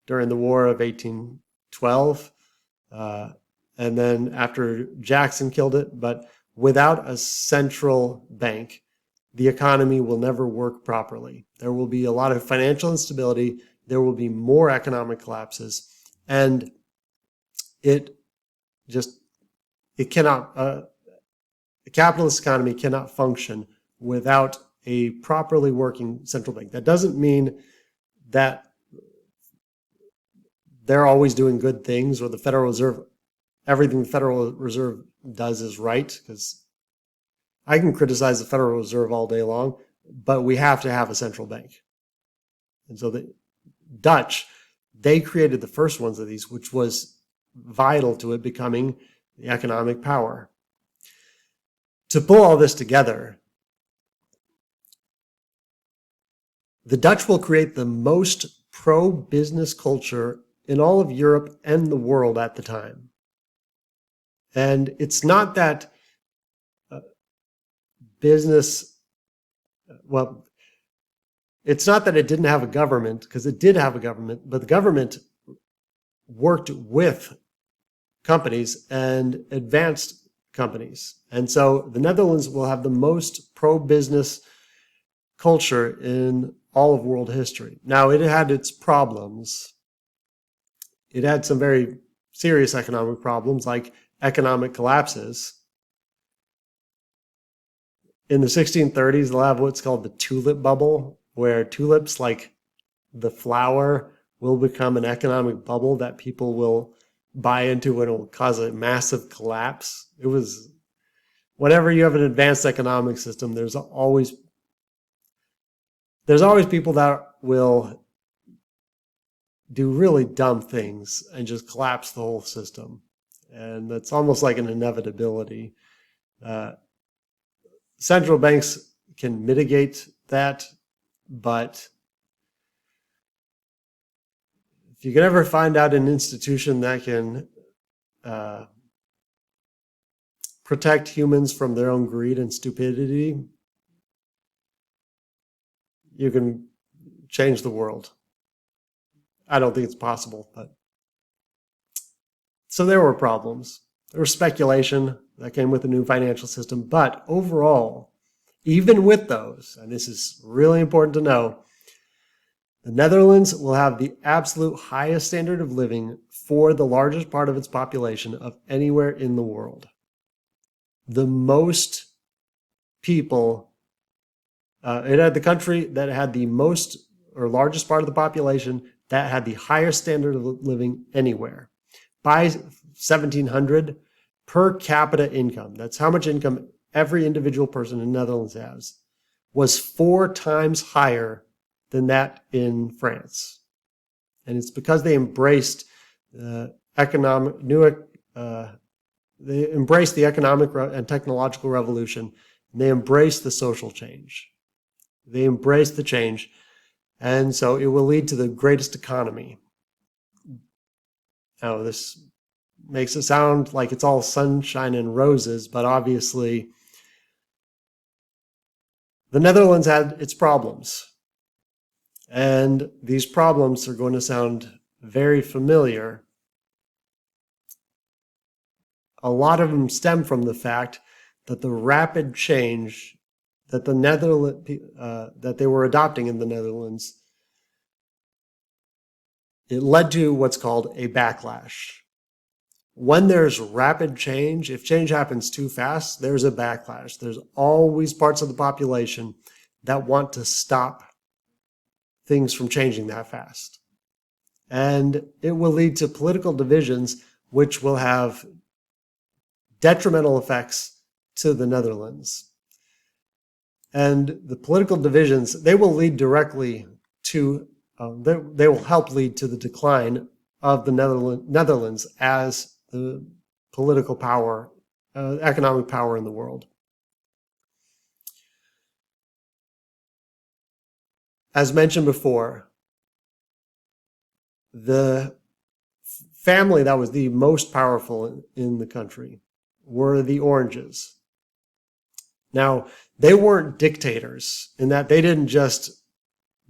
during the War of 1812. And then after Jackson killed it, but without a central bank, the economy will never work properly. There will be a lot of financial instability. There will be more economic collapses, and it cannot, a capitalist economy cannot function without a properly working central bank. That doesn't mean that they're always doing good things, or the Federal Reserve, everything the Federal Reserve does is right, because I can criticize the Federal Reserve all day long, but we have to have a central bank. And so the Dutch, they created the first ones of these, which was vital to it becoming the economic power. To pull all this together, the Dutch will create the most pro-business culture in all of Europe and the world at the time. And it's not that it's not that it didn't have a government, because it did have a government, but the government worked with companies and advanced companies. And so the Netherlands will have the most pro-business culture in all of world history. Now, it had its problems. It had some very serious economic problems, like economic collapses. In the 1630s, they'll have what's called the tulip bubble, where tulips, like the flower, will become an economic bubble that people will buy into, and it will cause a massive collapse. Whenever you have an advanced economic system, there's always people that will do really dumb things and just collapse the whole system. And that's almost like an inevitability. Central banks can mitigate that, but if you can ever find out an institution that can protect humans from their own greed and stupidity, you can change the world. I don't think it's possible, but so there were problems. There was speculation that came with the new financial system, but overall, even with those, and this is really important to know, the Netherlands will have the absolute highest standard of living for the largest part of its population of anywhere in the world. The most people, it had the country that had the most or largest part of the population that had the highest standard of living anywhere. By 1700, per capita income, that's how much income every individual person in the Netherlands has, was 4 times higher than that in France. And it's because they embraced they embraced the economic and technological revolution, and they embraced the social change. They embraced the change, and so it will lead to the greatest economy. Now, this makes it sound like it's all sunshine and roses, but obviously the Netherlands had its problems. And these problems are going to sound very familiar. A lot of them stem from the fact that the rapid change that that they were adopting in the Netherlands it led to what's called a backlash. When there's rapid change, if change happens too fast, there's a backlash. There's always parts of the population that want to stop things from changing that fast. And it will lead to political divisions, which will have detrimental effects to the Netherlands. And the political divisions, they will lead directly to, they will help lead to the decline of the Netherlands as the political power, economic power in the world. As mentioned before, the family that was the most powerful in the country were the Oranges. Now, they weren't dictators in that they didn't just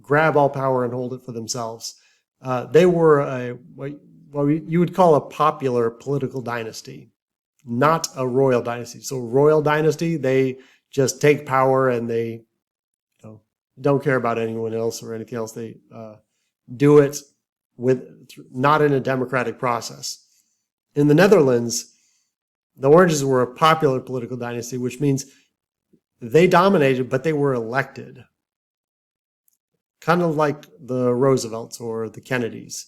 grab all power and hold it for themselves. They were what you would call a popular political dynasty, not a royal dynasty. So royal dynasty, they just take power and they don't care about anyone else or anything else. They do it not in a democratic process. In the Netherlands, the Oranges were a popular political dynasty, which means they dominated, but they were elected. Kind of like the Roosevelts or the Kennedys.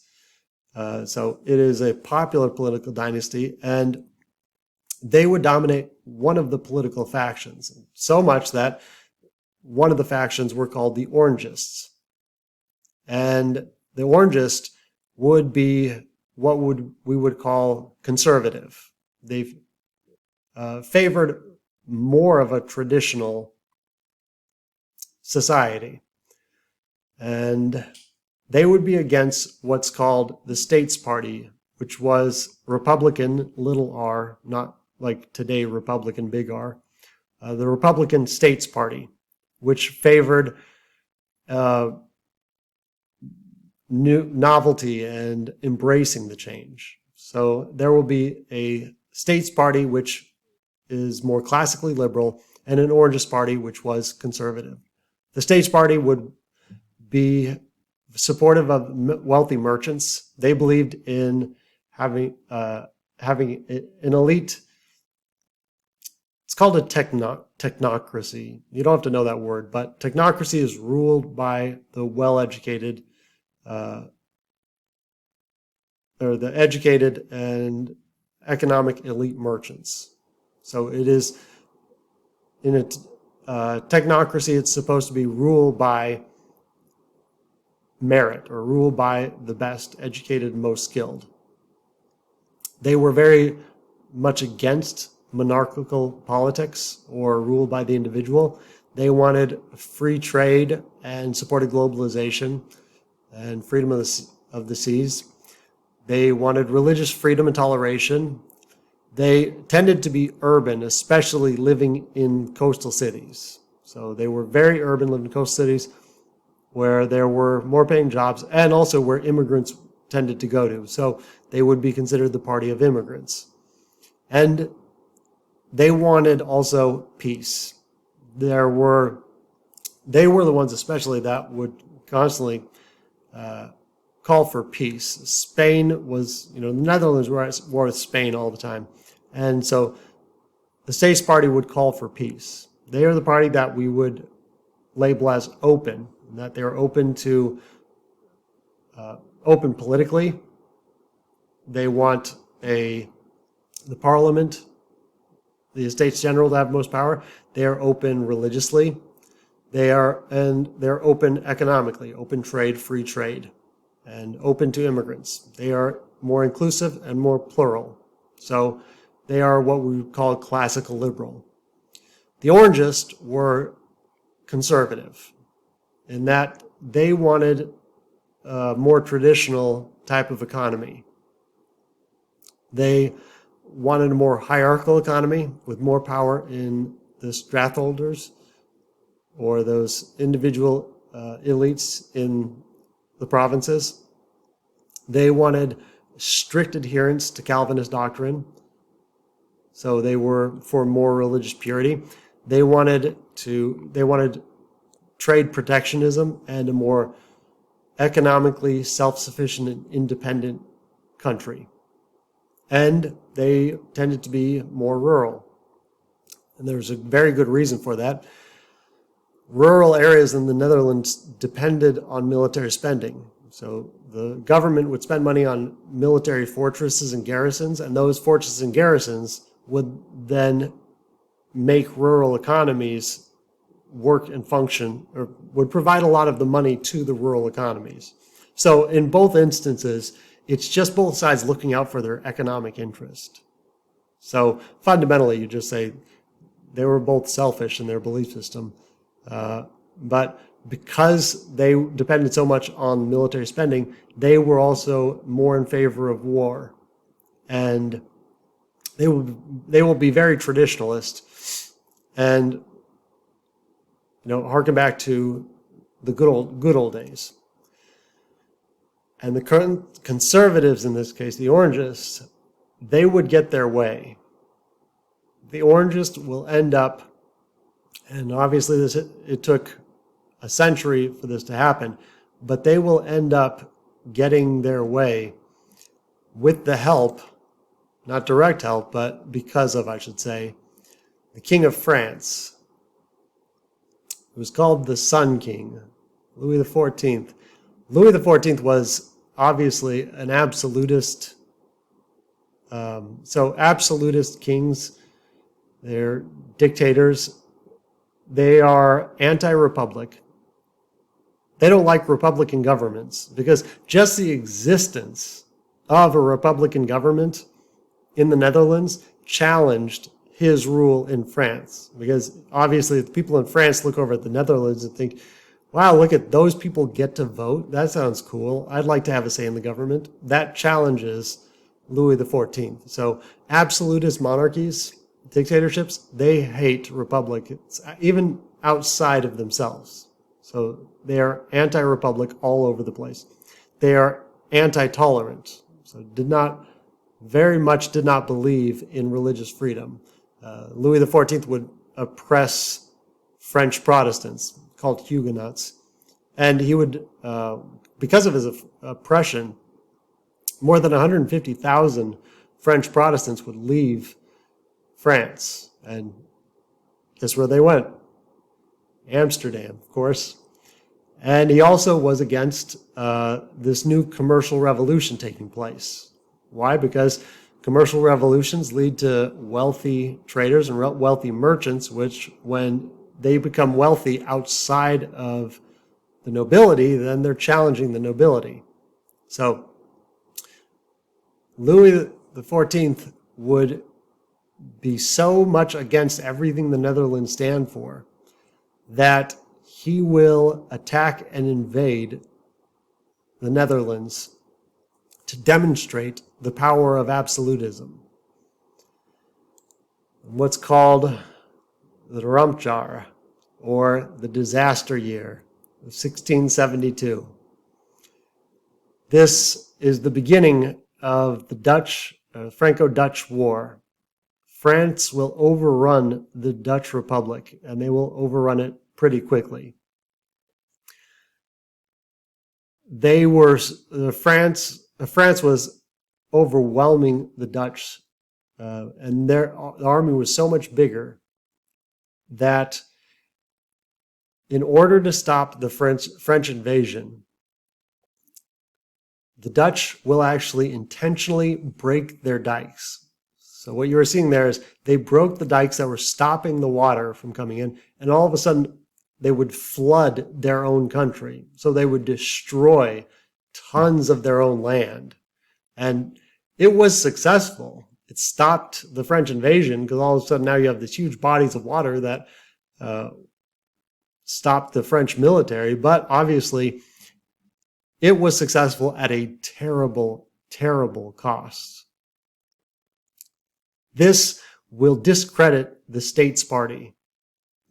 So it is a popular political dynasty, and they would dominate one of the political factions, so much that one of the factions were called the Orangists. And the Orangists would be what we would call conservative. They favored more of a traditional society. And they would be against what's called the States Party, which was Republican, little r, not like today Republican, big R. The Republican States Party, which favored new novelty and embracing the change. So there will be a States Party, which is more classically liberal, and an Orangist Party, which was conservative. The States Party would be supportive of wealthy merchants. They believed in having an elite. It's called a technocracy. You don't have to know that word, but technocracy is ruled by the well-educated, or the educated and economic elite merchants. So it is, in a technocracy, it's supposed to be ruled by merit or ruled by the best educated, most skilled. They were very much against monarchical politics or rule by the individual. They wanted free trade and supported globalization and freedom of the seas. They wanted religious freedom and toleration. They tended to be urban, especially living in coastal cities. So they were very urban, living in coastal cities where there were more paying jobs and also where immigrants tended to go to. So they would be considered the party of immigrants. And they wanted also peace. They were the ones especially that would constantly call for peace. Spain was, the Netherlands were at war with Spain all the time. And so the States Party would call for peace. They are the party that we would label as open, that they're open to, open politically. They want the parliament, the Estates General to have most power. They are open religiously. They're open economically, open trade, free trade, and open to immigrants. They are more inclusive and more plural. So they are what we would call classical liberal. The Orangists were conservative in that they wanted a more traditional type of economy. They wanted a more hierarchical economy with more power in the stadtholders or those individual elites in the provinces. They wanted strict adherence to Calvinist doctrine. So they were for more religious purity. They wanted trade protectionism and a more economically self-sufficient and independent country. And they tended to be more rural. And there's a very good reason for that. Rural areas in the Netherlands depended on military spending. So the government would spend money on military fortresses and garrisons, and those fortresses and garrisons would then make rural economies work and function, or would provide a lot of the money to the rural economies. So in both instances, it's just both sides looking out for their economic interest. So fundamentally, you just say they were both selfish in their belief system. But because they depended so much on military spending, they were also more in favor of war. And they will be very traditionalist. And harken back to the good old days. And the current conservatives, in this case, the Orangists, they would get their way. The Orangists will end up, and obviously it took a century for this to happen, but they will end up getting their way with the help, not direct help, but because of, I should say, the King of France. It was called the Sun King, Louis XIV. Louis XIV was obviously an absolutist. So absolutist kings, they're dictators. They are anti-republic. They don't like Republican governments because just the existence of a Republican government in the Netherlands challenged his rule in France. Because obviously the people in France look over at the Netherlands and think, wow, look at those people get to vote. That sounds cool. I'd like to have a say in the government. That challenges Louis XIV. So absolutist monarchies, dictatorships, they hate republics, even outside of themselves. So they are anti-republic all over the place. They are anti-tolerant. So very much did not believe in religious freedom. Louis XIV would oppress French Protestants, called Huguenots. And he would, because of his oppression, more than 150,000 French Protestants would leave France. And guess where they went? Amsterdam, of course. And he also was against this new commercial revolution taking place. Why? Because commercial revolutions lead to wealthy traders and wealthy merchants, which when they become wealthy outside of the nobility, then they're challenging the nobility. So Louis XIV would be so much against everything the Netherlands stand for that he will attack and invade the Netherlands to demonstrate the power of absolutism. What's called the Rampjaar, or the disaster year of 1672. This is the beginning of the Franco-Dutch War. France will overrun the Dutch Republic, and they will overrun it pretty quickly. France was overwhelming the Dutch, and the army was so much bigger that in order to stop the French invasion, the Dutch will actually intentionally break their dikes. So what you were seeing there is they broke the dikes that were stopping the water from coming in, and all of a sudden they would flood their own country. So they would destroy tons of their own land. And it was successful. It stopped the French invasion because all of a sudden now you have these huge bodies of water that stopped the French military. But obviously it was successful at a terrible, terrible cost. This will discredit the States Party,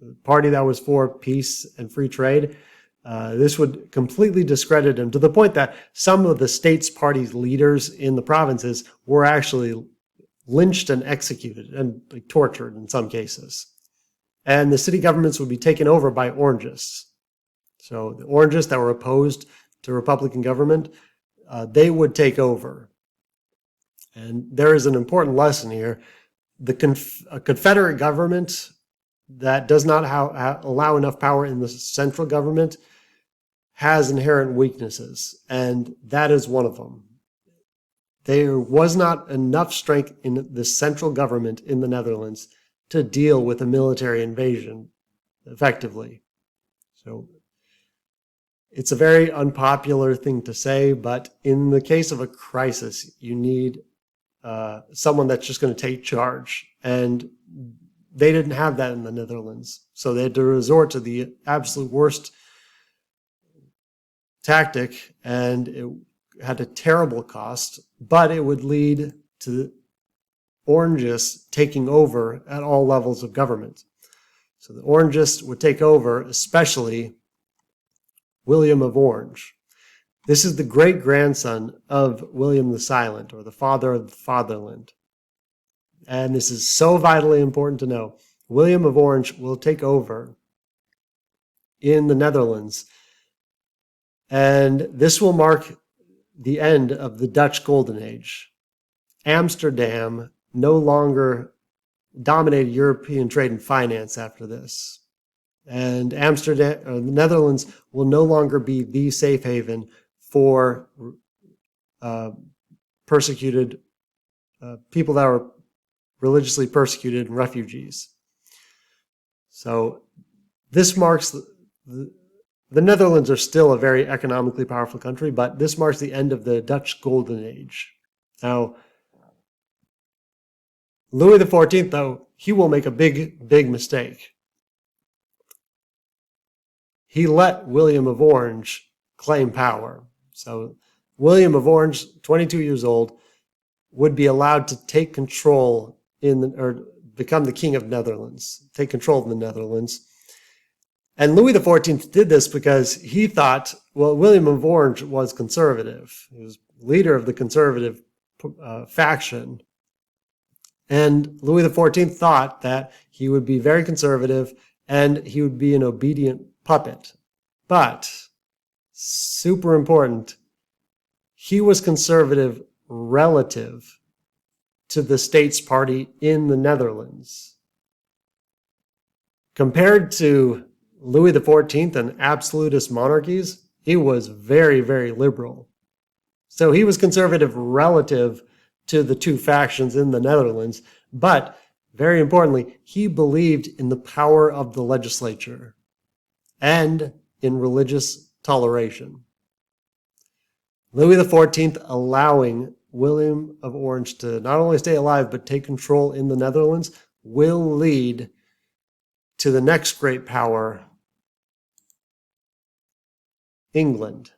the party that was for peace and free trade. This would completely discredit him to the point that some of the States Party's leaders in the provinces were actually lynched and executed and tortured in some cases. And the city governments would be taken over by Orangists. So the Orangists that were opposed to Republican government, they would take over. And there is an important lesson here. A Confederate government that does not allow enough power in the central government has inherent weaknesses, and that is one of them. There was not enough strength in the central government in the Netherlands to deal with a military invasion effectively. So it's a very unpopular thing to say, but in the case of a crisis, you need someone that's just going to take charge. And they didn't have that in the Netherlands. So they had to resort to the absolute worst tactic, and it had a terrible cost, but it would lead to the Orangists taking over at all levels of government. So the Orangists would take over, especially William of Orange. This is the great-grandson of William the Silent, or the father of the fatherland. And this is so vitally important to know. William of Orange will take over in the Netherlands, and this will mark the end of the Dutch Golden Age. Amsterdam no longer dominated European trade and finance after this. And Amsterdam, or the Netherlands, will no longer be the safe haven for persecuted people that were religiously persecuted and refugees. So this marks the Netherlands are still a very economically powerful country, but this marks the end of the Dutch Golden Age. Now, Louis XIV, though, he will make a big, big mistake. He let William of Orange claim power. So William of Orange, 22 years old, would be allowed to take control or become the king of Netherlands, take control of the Netherlands. And Louis XIV did this because he thought, well, William of Orange was conservative. He was leader of the conservative faction. And Louis XIV thought that he would be very conservative and he would be an obedient puppet. But, super important, he was conservative relative to the States Party in the Netherlands. Compared to Louis XIV and absolutist monarchies, he was very, very liberal. So he was conservative relative to the two factions in the Netherlands, but very importantly, he believed in the power of the legislature and in religious toleration. Louis XIV allowing William of Orange to not only stay alive but take control in the Netherlands will lead to the next great power, England.